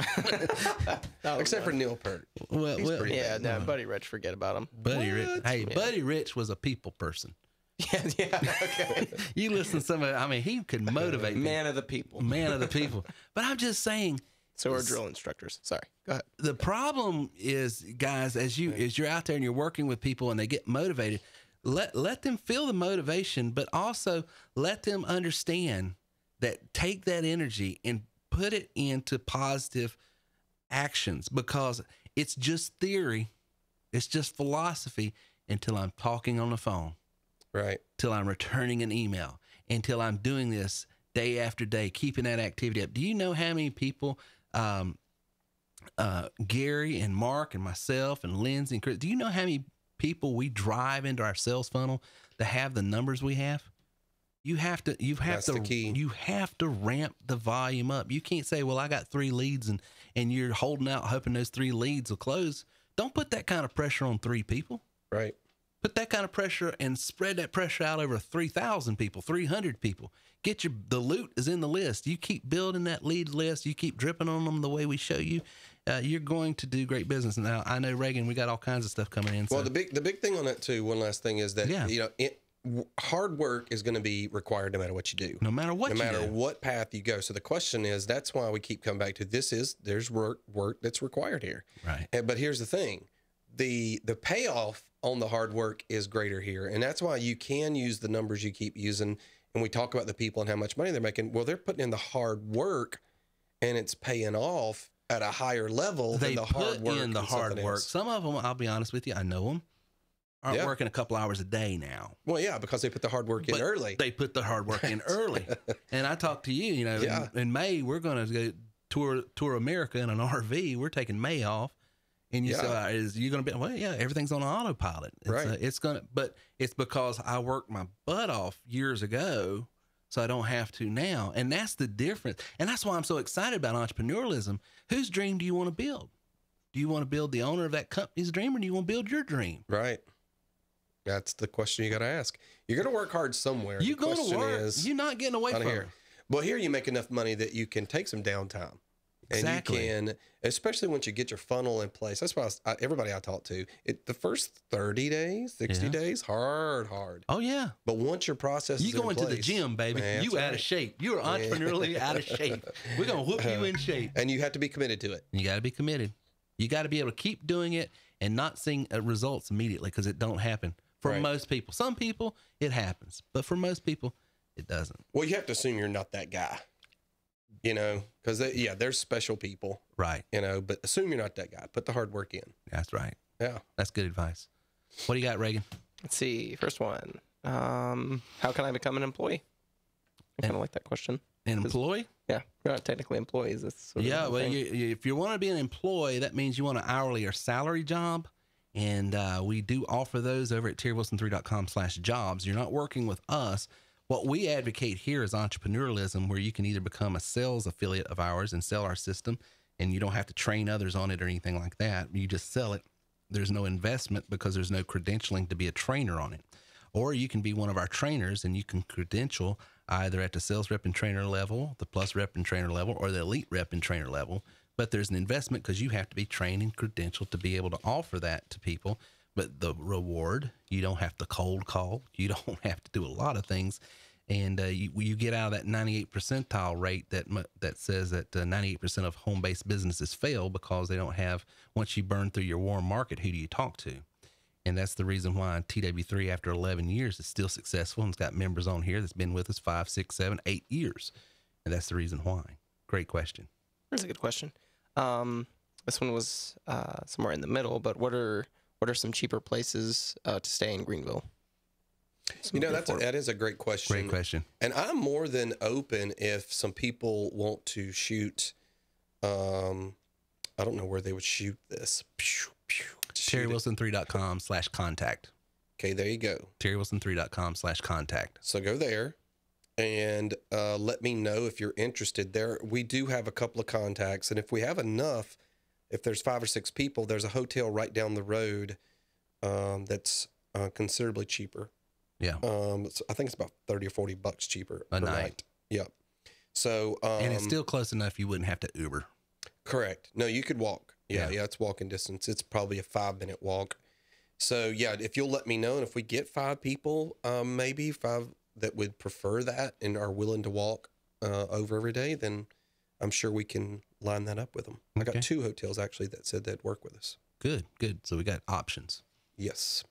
Except for Neil Peart. Well, Buddy Rich, forget about him. Buddy Rich. Hey, yeah. Buddy Rich was a people person. Yeah. Okay. You listen to some of, he could motivate Man of the people. Man of the people. But I'm just saying. So are drill instructors. Sorry. Go ahead. The problem is, guys, as you're out there and you're working with people and they get motivated, let them feel the motivation, but also let them understand that take that energy and put it into positive actions, because it's just theory. It's just philosophy until I'm talking on the phone. Right. Till I'm returning an email, until I'm doing this day after day, keeping that activity up. Do you know how many people, Gary and Mark and myself and Lindsay and Chris, do you know how many people we drive into our sales funnel to have the numbers we have? That's the key. You have to ramp the volume up. You can't say, well, I got 3 leads and you're holding out hoping those 3 leads will close. Don't put that kind of pressure on 3 people. Right. Put that kind of pressure and spread that pressure out over 3,000 people, 300 people. The loot is in the list. You keep building that lead list. You keep dripping on them the way we show you. You're going to do great business. Now, I know, Reagan, we got all kinds of stuff coming in. Well, the big thing on that too, one last thing is that, hard work is going to be required no matter what you do. No matter what path you go. So the question is, that's why we keep coming back to there's work that's required here. Right. But here's the thing. The payoff on the hard work is greater here. And that's why you can use the numbers you keep using. And we talk about the people and how much money they're making. Well, they're putting in the hard work and it's paying off at a higher level than the hard work. They put in the hard work. Some of them, I'll be honest with you, I know them, aren't working a couple hours a day now. Well, yeah, because they put the hard work in early. They put the hard work in early. And I talked to you, in May, we're going to go tour America in an RV. We're taking May off. And you say, is you going to be, well, yeah, everything's on autopilot. But it's because I worked my butt off years ago, so I don't have to now. And that's the difference. And that's why I'm so excited about entrepreneurialism. Whose dream do you want to build? Do you want to build the owner of that company's dream, or do you want to build your dream? Right. That's the question you got to ask. You're going to work hard somewhere. You're going to work. You're not getting away from it. Well, here you make enough money that you can take some downtime. Exactly. And you can, especially once you get your funnel in place. That's why everybody I talk to, the first 30 days, 60 days, hard. Oh, yeah. But once your process is in place. You go into the gym, baby. Man, you out of shape. You are entrepreneurially out of shape. We're going to whoop you in shape. And you have to be committed to it. You got to be committed. You got to be able to keep doing it and not seeing results immediately, because it don't happen for most people. Some people, it happens. But for most people, it doesn't. Well, you have to assume you're not that guy. Because there's special people, right? But assume you're not that guy. Put the hard work in. That's right. Yeah, that's good advice. What do you got, Reagan? Let's see. First one. How can I become an employee? I kind of like that question. An employee? Yeah, you're not technically employees. If you want to be an employee, that means you want an hourly or salary job, and we do offer those over at terrywilson3.com/jobs. You're not working with us. What we advocate here is entrepreneurialism, where you can either become a sales affiliate of ours and sell our system, and you don't have to train others on it or anything like that. You just sell it. There's no investment because there's no credentialing to be a trainer on it. Or you can be one of our trainers and you can credential either at the sales rep and trainer level, the plus rep and trainer level, or the elite rep and trainer level. But there's an investment because you have to be trained and credentialed to be able to offer that to people. But the reward, you don't have to cold call. You don't have to do a lot of things. And you get out of that 98th percentile rate that says that 98% of home-based businesses fail because they don't have, once you burn through your warm market, who do you talk to? And that's the reason why TW3, after 11 years, is still successful. And it's got members on here that's been with us 5, 6, 7, 8 years. And that's the reason why. Great question. That's a good question. This one was somewhere in the middle, but what are some cheaper places to stay in Greenville? That is a great question. Great question. And I'm more than open if some people want to shoot. I don't know where they would shoot this. TerryWilson3.com/contact. Okay, there you go. TerryWilson3.com/contact. So go there and let me know if you're interested. There, we do have a couple of contacts, and if we have enough, if there's 5 or 6 people, there's a hotel right down the road that's considerably cheaper. Yeah. So I think it's about $30 or $40 cheaper per night. Yep. So and it's still close enough you wouldn't have to Uber. Correct. No, you could walk. Yeah, it's walking distance. It's probably a 5-minute walk. So yeah, if you'll let me know, and if we get 5 people, maybe 5 that would prefer that and are willing to walk over every day, then I'm sure we can line that up with them. Okay. I got 2 hotels actually that said they'd work with us. Good. So we got options. Yes.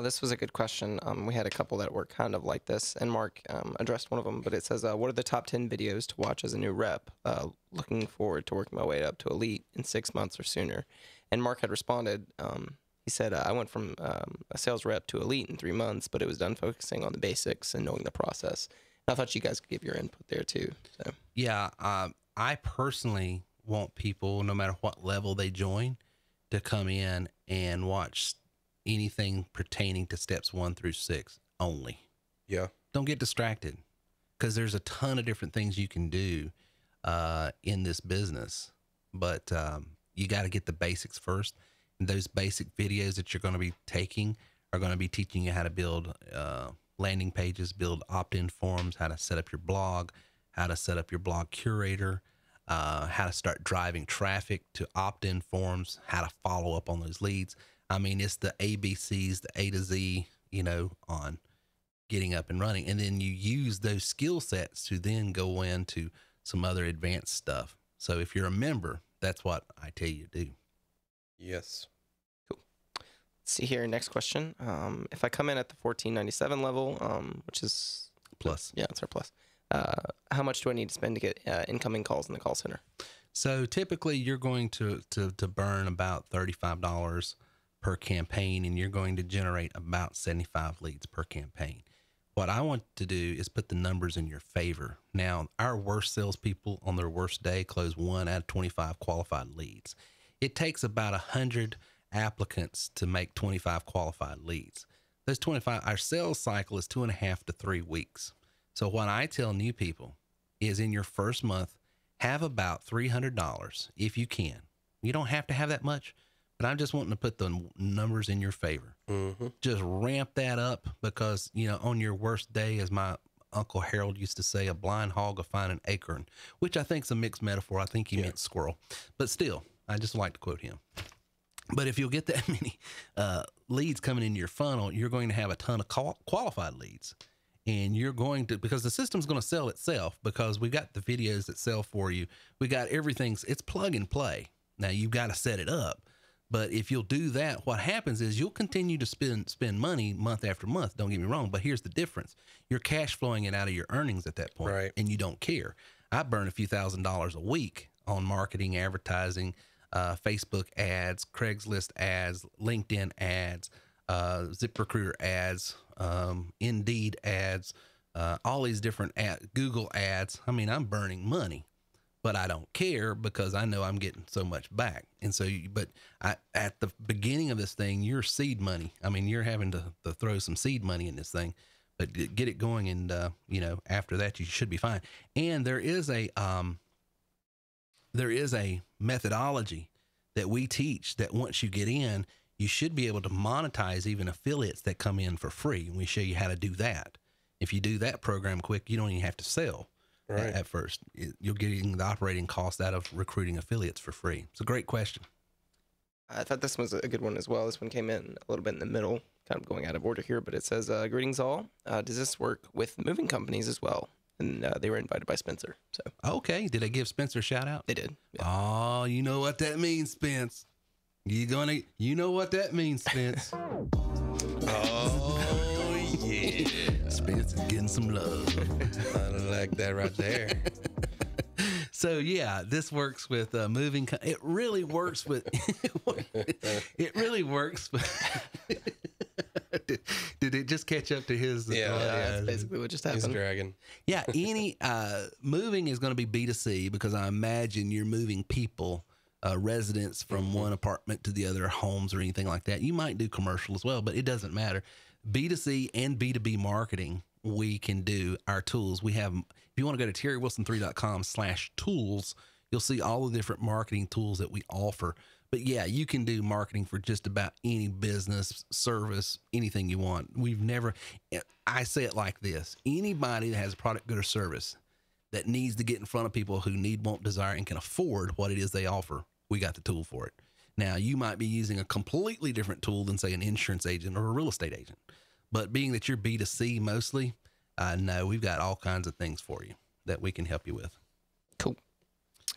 This was a good question. We had a couple that were kind of like this, and Mark addressed one of them, but it says, what are the top 10 videos to watch as a new rep? looking forward to working my way up to elite in 6 months or sooner. And Mark had responded. He said, I went from a sales rep to elite in 3 months, but it was done focusing on the basics and knowing the process. And I thought you guys could give your input there too. So Yeah, I personally want people, no matter what level they join, to come in and watch anything pertaining to steps 1 through 6 only. Yeah. Don't get distracted, because there's a ton of different things you can do in this business, but you got to get the basics first. And those basic videos that you're going to be taking are going to be teaching you how to build landing pages, build opt-in forms, how to set up your blog, how to set up your blog curator, how to start driving traffic to opt-in forms, how to follow up on those leads. I mean, it's the ABCs, the A to Z, on getting up and running. And then you use those skill sets to then go into some other advanced stuff. So if you're a member, that's what I tell you to do. Yes. Cool. Let's see here. Next question. If I come in at the $14.97 level, which is plus, yeah, it's our plus. How much do I need to spend to get incoming calls in the call center? So typically you're going to burn about $35 per campaign, and you're going to generate about 75 leads per campaign. What I want to do is put the numbers in your favor. Now, our worst salespeople on their worst day close 1 out of 25 qualified leads. It takes about 100 applicants to make 25 qualified leads. Those 25, our sales cycle is 2.5 to 3 weeks. So what I tell new people is, in your first month, have about $300 if you can. You don't have to have that much, but I'm just wanting to put the numbers in your favor. Mm-hmm. Just ramp that up, because, on your worst day, as my Uncle Harold used to say, a blind hog will find an acorn, which I think is a mixed metaphor. I think he meant squirrel, but still, I just like to quote him. But if you'll get that many leads coming in your funnel, you're going to have a ton of qualified leads. And you're going to, because the system's going to sell itself, because we got the videos that sell for you. We got everything. It's plug and play. Now you've got to set it up. But if you'll do that, what happens is you'll continue to spend money month after month. Don't get me wrong, but here's the difference. You're cash flowing it out of your earnings at that point, right, and you don't care. I burn a few $1,000s a week on marketing, advertising, Facebook ads, Craigslist ads, LinkedIn ads, ZipRecruiter ads, Indeed ads, all these different Google ads. I mean, I'm burning money, but I don't care, because I know I'm getting so much back. And so, at the beginning of this thing, you're seed money. I mean, you're having to throw some seed money in this thing, but get it going. And, after that, you should be fine. And there is a methodology that we teach that once you get in, you should be able to monetize even affiliates that come in for free. And we show you how to do that. If you do that program quick, you don't even have to sell. Right. At first. You're getting the operating cost out of recruiting affiliates for free. It's a great question. I thought this was a good one as well. This one came in a little bit in the middle, kind of going out of order here, but it says, greetings all. Does this work with moving companies as well? And they were invited by Spencer. So okay. Did they give Spencer a shout out? They did. Yeah. Oh, you know what that means, Spence. You know what that means, Spence. Oh, yeah. Spence is getting some love. I like that right there. So yeah, this works with moving. It really works with. It really works. Did it just catch up to his? Yeah, that's basically what just happened. He's dragging. Yeah, any moving is going to be B2C, because I imagine you're moving people. Residents from one apartment to the other, homes or anything like that. You might do commercial as well, but it doesn't matter. B2C and B2B marketing, we can do our tools. We have, if you want to go to terrywilson3.com/tools, you'll see all the different marketing tools that we offer. But yeah, you can do marketing for just about any business, service, anything you want. I say it like this: anybody that has a product, good, or service that needs to get in front of people who need, want, desire, and can afford what it is they offer, we got the tool for it. Now, you might be using a completely different tool than, say, an insurance agent or a real estate agent. But being that you're B2C mostly, no, we've got all kinds of things for you that we can help you with. Cool.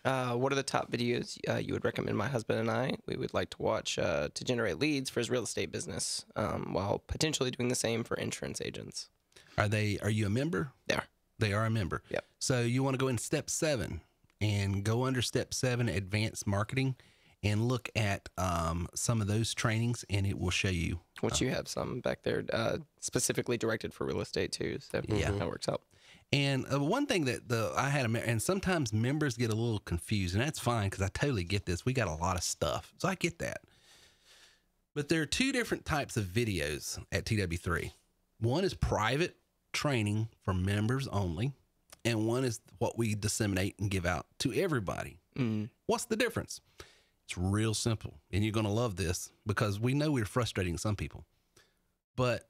What are the top videos you would recommend my husband and I we would like to watch to generate leads for his real estate business, while potentially doing the same for insurance agents? Are you a member? They are. They are a member. Yep. So you want to go in step 7. and go under step 7, advanced marketing, and look at some of those trainings, and it will show you. Which you have some back there specifically directed for real estate too. So yeah, that works out. And one thing that I had, and sometimes members get a little confused, and that's fine because I totally get this. We got a lot of stuff, so I get that. But there are 2 different types of videos at TW3. One is private training for members only, and one is what we disseminate and give out to everybody. What's the difference? It's real simple, and you're going to love this because we know we're frustrating some people. But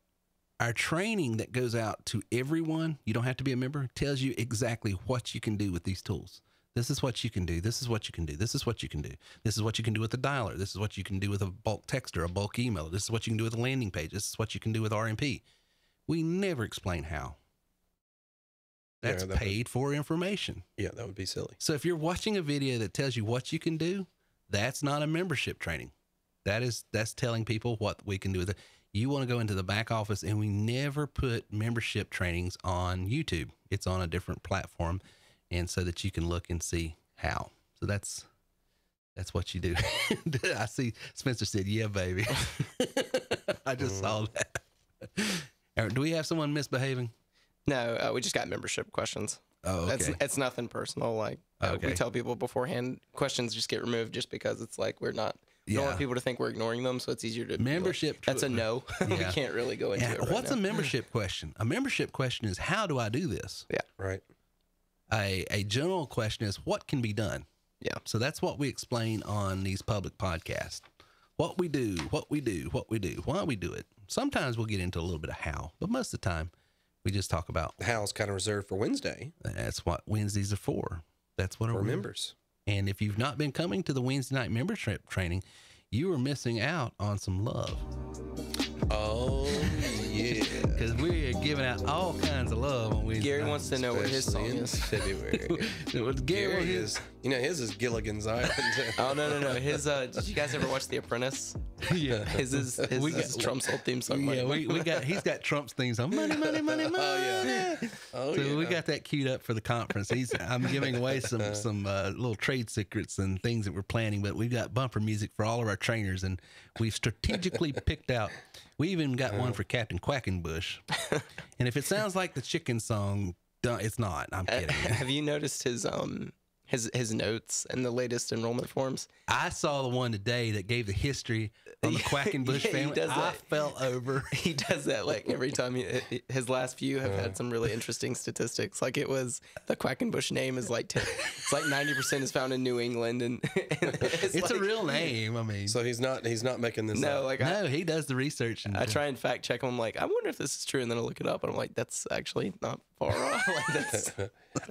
our training that goes out to everyone, you don't have to be a member, tells you exactly what you can do with these tools. This is what you can do. This is what you can do. This is what you can do. This is what you can do with a dialer. This is what you can do with a bulk text or a bulk email. This is what you can do with a landing page. This is what you can do with RMP. We never explain how. That's paid for information. Yeah, that would be silly. So if you're watching a video that tells you what you can do, that's not a membership training. That's telling people what we can do with it. You want to go into the back office, and we never put membership trainings on YouTube. It's on a different platform, and so that you can look and see how. So that's what you do. I see Spencer said, "Yeah, baby." I just saw that. Do we have someone misbehaving? No, we just got membership questions. Oh, okay. It's nothing personal. Like we tell people beforehand, questions just get removed just because it's like we don't want people to think we're ignoring them, so it's easier to membership. Like, that's a no. We can't really go into it. Right What's now. a membership question? A membership question is, how do I do this? Yeah, right. A general question is, what can be done? Yeah. So that's what we explain on these public podcasts. What we do, what we do, what we do, why we do it. Sometimes we'll get into a little bit of how, but most of the time we just talk about how's kind of reserved for Wednesday. That's what Wednesdays are for. That's what for members. And if you've not been coming to the Wednesday night membership training, you are missing out on some love. Oh, yeah. Because we are giving out all kinds of love on Wednesday Gary night. wants to know what his song is. February. Gary is. You know, his is Gilligan's Island. Oh, no. His, did you guys ever watch The Apprentice? Yeah. His is Trump's whole theme song. Yeah, he's got Trump's theme song. Money, money, money, money. Oh, yeah. Oh, so yeah. we got that queued up for the conference. I'm giving away some little trade secrets and things that we're planning, but we've got bumper music for all of our trainers, and we've strategically picked out. We even got one for Captain Quackenbush. And if it sounds like the chicken song, it's not. I'm kidding. Have you noticed his notes and the latest enrollment forms? I saw the one today that gave the history on the Quackenbush family. I fell over. He does that like every time. His last few have had some really interesting statistics. Like it was the Quackenbush name is like it's like 90% is found in New England, and it's like, a real name. I mean, so he's not making this up. No, he does the research. And I try and fact check him. I'm like, I wonder if this is true, and then I look it up, and I'm like, that's actually not far off. Like that's.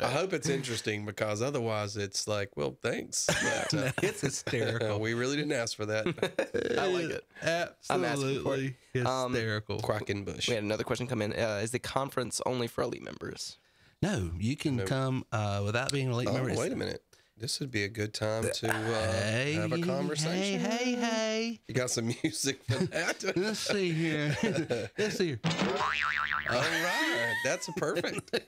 I hope it's interesting because otherwise it's like, well, thanks. No, it's hysterical. We really didn't ask for that. I like it. Absolutely hysterical. Quackenbush. We had another question come in. Is the conference only for elite members? No, you can come without being an elite member. Wait a minute. This would be a good time to have a conversation. Hey. You got some music for that? Let's see here. All right. That's perfect.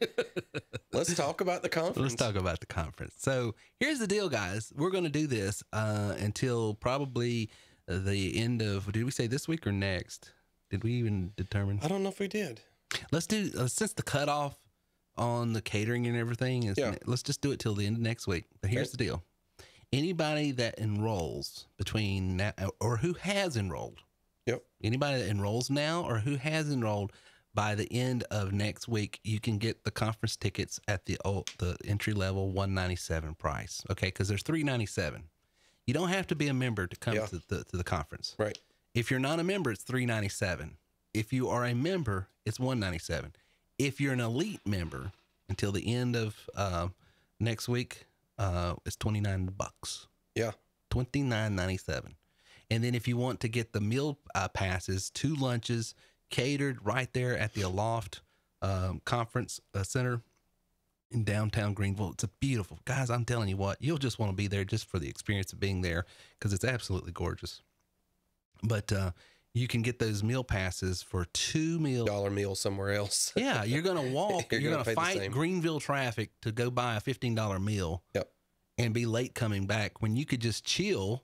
Let's talk about the conference. So here's the deal, guys. We're going to do this until probably the end of, did we say this week or next? Did we even determine? I don't know if we did. Let's do, since the cutoff on the catering and everything is, let's just do it till the end of next week. But here's the deal. Anybody that enrolls between now, or who has enrolled, anybody that enrolls now or who has enrolled by the end of next week, you can get the conference tickets at the entry level $197 price. Okay, because there's $397. You don't have to be a member to come to the conference. Right. If you're not a member, it's $397. If you are a member, it's $197. If you're an elite member, until the end of next week, it's $29. Yeah, $29.97. And then if you want to get the meal passes, 2 lunches catered right there at the Aloft Conference Center in downtown Greenville. It's a beautiful, guys. I'm telling you what, you'll just want to be there just for the experience of being there because it's absolutely gorgeous. But you can get those meal passes for $2 $2 meal somewhere else. Yeah, you're going to walk. you're going to fight Greenville traffic to go buy a $15 meal. Yep. and be late coming back when you could just chill,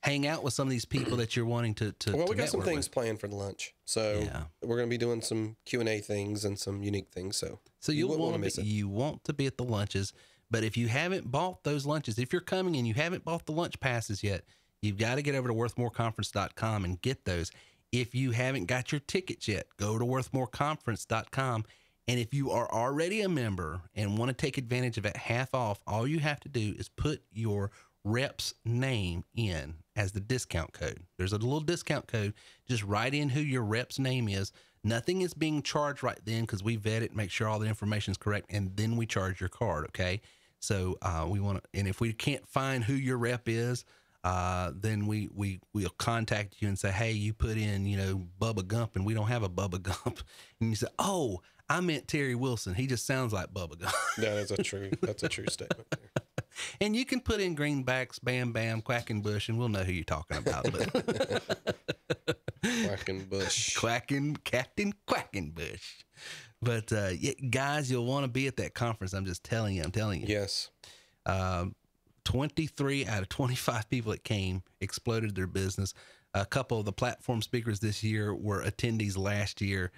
hang out with some of these people that you're wanting to Well, we got network some things with. planned for the lunch. So we're going to be doing some Q&A things and some unique things. So you wouldn't want wanna miss it. you want to be at the lunches, but if you haven't bought those lunches, if you're coming and you haven't bought the lunch passes yet, you've got to get over to worthmoreconference.com and get those. If you haven't got your tickets yet, go to worthmoreconference.com. And if you are already a member and want to take advantage of it half off, all you have to do is put your rep's name in as the discount code. There's a little discount code. Just write in who your rep's name is. Nothing is being charged right then because we vet it, make sure all the information is correct, and then we charge your card, okay? So we want to, and if we can't find who your rep is, then we'll contact you and say, hey, you put in, Bubba Gump, and we don't have a Bubba Gump. And you say, oh, I meant Terry Wilson. He just sounds like Bubba Gump. Yeah, that's a true statement there. And you can put in Greenbacks, Bam Bam, Quackenbush, and we'll know who you're talking about. But Quackenbush. Captain Quackenbush. But guys, you'll want to be at that conference. I'm just telling you. Yes. 23 out of 25 people that came exploded their business. A couple of the platform speakers this year were attendees last year.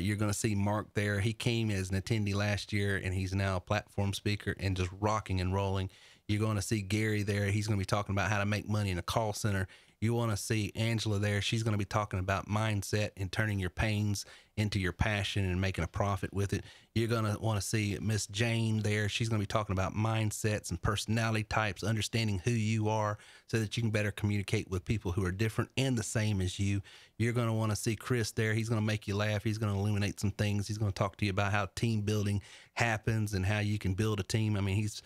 You're going to see Mark there. He came as an attendee last year, and he's now a platform speaker and just rocking and rolling. You're going to see Gary there. He's going to be talking about how to make money in a call center. You want to see Angela there. She's going to be talking about mindset and turning your pains into your passion and making a profit with it. You're going to want to see Miss Jane there. She's going to be talking about mindsets and personality types, understanding who you are so that you can better communicate with people who are different and the same as you. You're going to want to see Chris there. He's going to make you laugh. He's going to illuminate some things. He's going to talk to you about how team building happens and how you can build a team. I mean, he's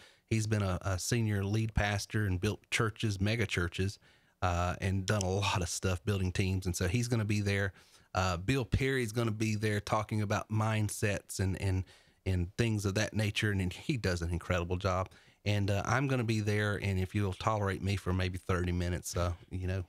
been a senior lead pastor and built churches, mega churches, and done a lot of stuff building teams. And so he's going to be there. Bill Perry's going to be there talking about mindsets and things of that nature. And he does an incredible job. And I'm going to be there. And if you'll tolerate me for maybe 30 minutes,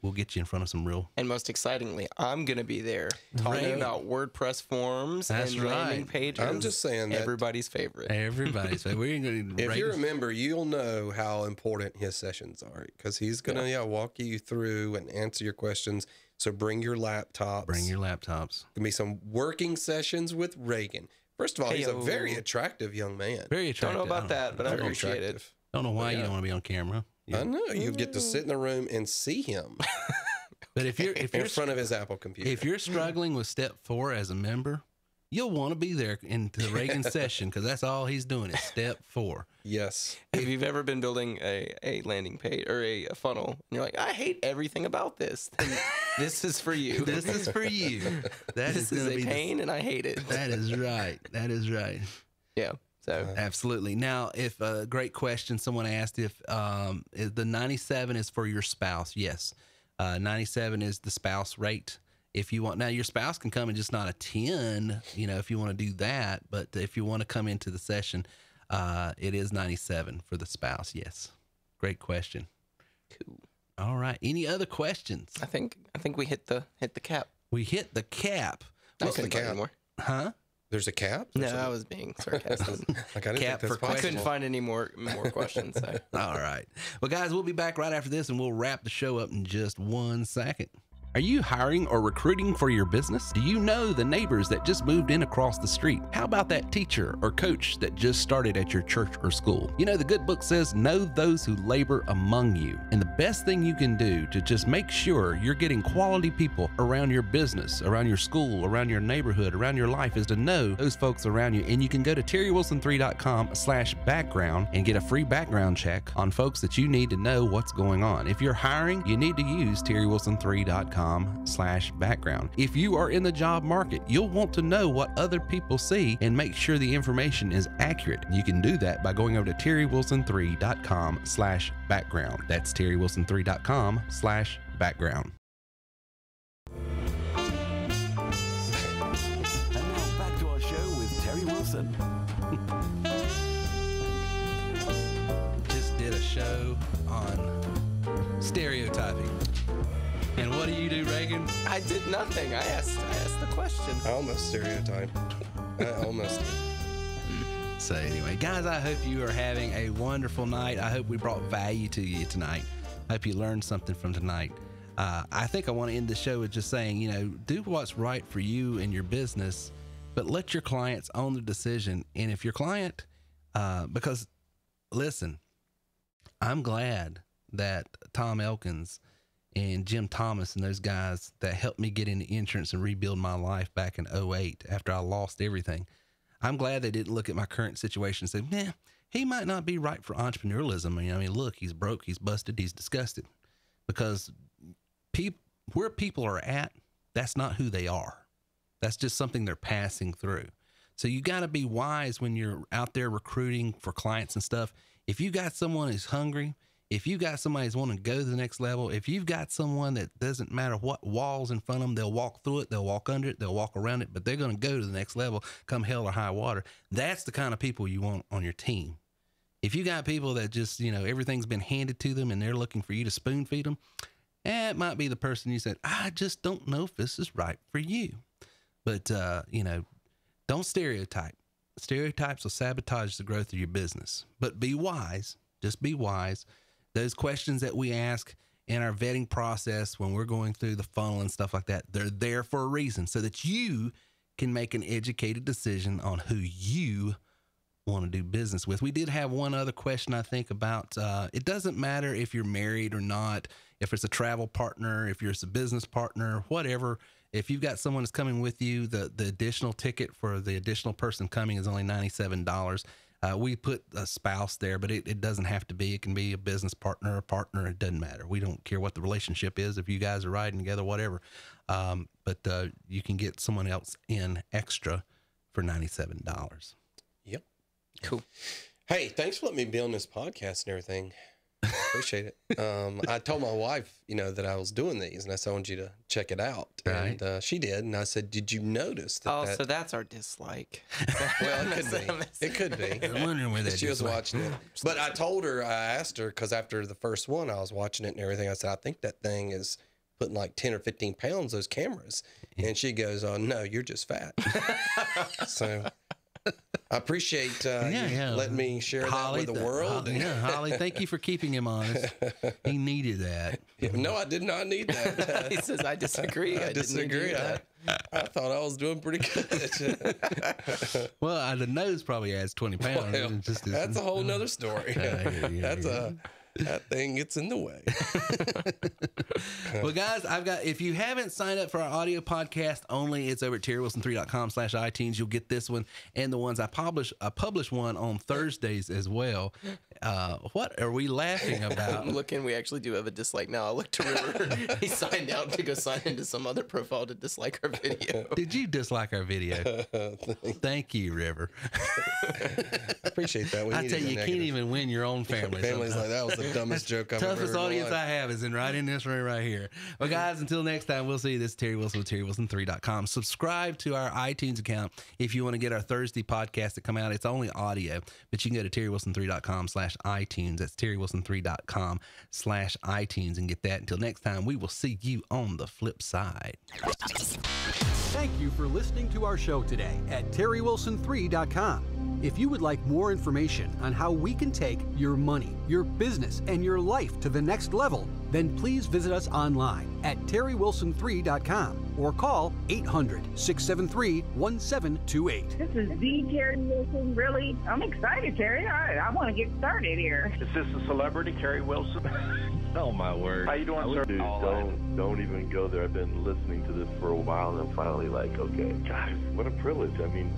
we'll get you in front of some real. And most excitingly, I'm going to be there talking about WordPress forms and landing pages. I'm just saying that everybody's favorite. Everybody's favorite. We're going to if you're a member, you'll know how important his sessions are because he's going to walk you through and answer your questions. So bring your laptops. Gonna be some working sessions with Reagan. First of all, he's a very attractive young man. Very attractive. Don't know about that, but I appreciate it. Don't know why you don't want to be on camera. I know you get to sit in the room and see him. But if you're in front of his Apple computer, if you're struggling with step 4 as a member, you'll want to be there into the Reagan session because that's all he's doing is step 4. Yes. If you've ever been building a landing page or a funnel, and you're like, I hate everything about this, then this is for you. This is for you. This is a pain, and I hate it. That is right. That is right. Yeah. So absolutely. Now, if a great question, someone asked if the 97 is for your spouse. Yes, 97 is the spouse rate. If you want, now your spouse can come and just not attend, if you want to do that. But if you want to come into the session, it is 97 for the spouse. Yes. Great question. Cool. All right. Any other questions? I think we hit the cap. We hit the cap. What's the cap? Anymore. Huh? There's a cap? No, I was being sarcastic. I couldn't find any more questions. So. All right. Well, guys, we'll be back right after this, and we'll wrap the show up in just 1 second. Are you hiring or recruiting for your business? Do you know the neighbors that just moved in across the street? How about that teacher or coach that just started at your church or school? The good book says, know those who labor among you. And the best thing you can do to just make sure you're getting quality people around your business, around your school, around your neighborhood, around your life is to know those folks around you. And you can go to terrywilson3.com/background and get a free background check on folks that you need to know what's going on. If you're hiring, you need to use terrywilson3.com/background. If you are in the job market, you'll want to know what other people see and make sure the information is accurate. You can do that by going over to terrywilson3.com/background. That's terrywilson3.com/background. And now back to our show with Terry Wilson. Just did a show on stereotyping. And what do you do, Reagan? I did nothing. I asked the question. I almost stereotyped. I almost did. So anyway, guys, I hope you are having a wonderful night. I hope we brought value to you tonight. I hope you learned something from tonight. I think I want to end the show with just saying, do what's right for you and your business, but let your clients own the decision. And if your client, because listen, I'm glad that Tom Elkins and Jim Thomas and those guys that helped me get into insurance and rebuild my life back in 2008 after I lost everything. I'm glad they didn't look at my current situation and say, man, he might not be right for entrepreneurialism. I mean, look, he's broke, he's busted, he's disgusted. Because where people are at, that's not who they are. That's just something they're passing through. So you got to be wise when you're out there recruiting for clients and stuff. If you got someone who's hungry, if you got somebody who's wanting to go to the next level, if you've got someone that doesn't matter what wall's in front of them, they'll walk through it, they'll walk under it, they'll walk around it, but they're going to go to the next level come hell or high water. That's the kind of people you want on your team. If you got people that just, everything's been handed to them and they're looking for you to spoon feed them, it might be the person you said, I just don't know if this is right for you. But, don't stereotype. Stereotypes will sabotage the growth of your business. But be wise. Just be wise. Those questions that we ask in our vetting process when we're going through the funnel and stuff like that, they're there for a reason so that you can make an educated decision on who you want to do business with. We did have one other question, I think, about it doesn't matter if you're married or not, if it's a travel partner, if you're a business partner, whatever. If you've got someone that's coming with you, the additional ticket for the additional person coming is only $97. We put a spouse there, but it doesn't have to be. It can be a business partner, a partner. It doesn't matter. We don't care what the relationship is. If you guys are riding together, whatever. But you can get someone else in extra for $97. Yep. Cool. Hey, thanks for letting me be on this podcast and everything. Appreciate it. I told my wife, that I was doing these, and I said, I want you to check it out. Right. And she did. And I said, did you notice that? So that's our dislike. Well, it could be. It could be. I'm wondering where that she was watching it. But I told her, I asked her, because after the first one, I was watching it and everything. I said, I think that thing is putting like 10 or 15 pounds, those cameras. And she goes, oh, no, you're just fat. So I appreciate you letting me share Holly, that with the world. Holly, thank you for keeping him honest. He needed that. No, I did not need that. He says, I disagree. I disagree. I thought I was doing pretty good. Well, the nose probably adds 20 pounds. Well, that's a whole nother story. That thing gets in the way. Well, guys, if you haven't signed up for our audio podcast only, it's over at terrywilson3.com/iTunes. You'll get this one and the ones I publish one on Thursdays as well. What are we laughing about? I'm looking, we actually do have a dislike now. I looked to River. He signed out to go sign into some other profile to dislike our video. Did you dislike our video? Thank you, River. I appreciate that. I tell you, you can't even win your own family. Family's like, that was the dumbest joke I've ever heard. Toughest audience I have is right in this room right here. Well, guys, until next time, we'll see you. This is Terry Wilson with TerryWilson3.com. Subscribe to our iTunes account if you want to get our Thursday podcast that come out. It's only audio, but you can go to TerryWilson3.com/iTunes. That's TerryWilson3.com/iTunes and get that. Until next time, we will see you on the flip side. Thank you for listening to our show today at TerryWilson3.com. If you would like more information on how we can take your money, your business, and your life to the next level, then please visit us online at TerryWilson3.com or call 800-673-1728. This is the Terry Wilson. Really, I'm excited, Terry. I want to get started here. Is this a celebrity, Terry Wilson? Oh my word! How you doing, sir? Dude, don't even go there. I've been listening to this for a while, and I'm finally like, okay, guys, what a privilege. I mean,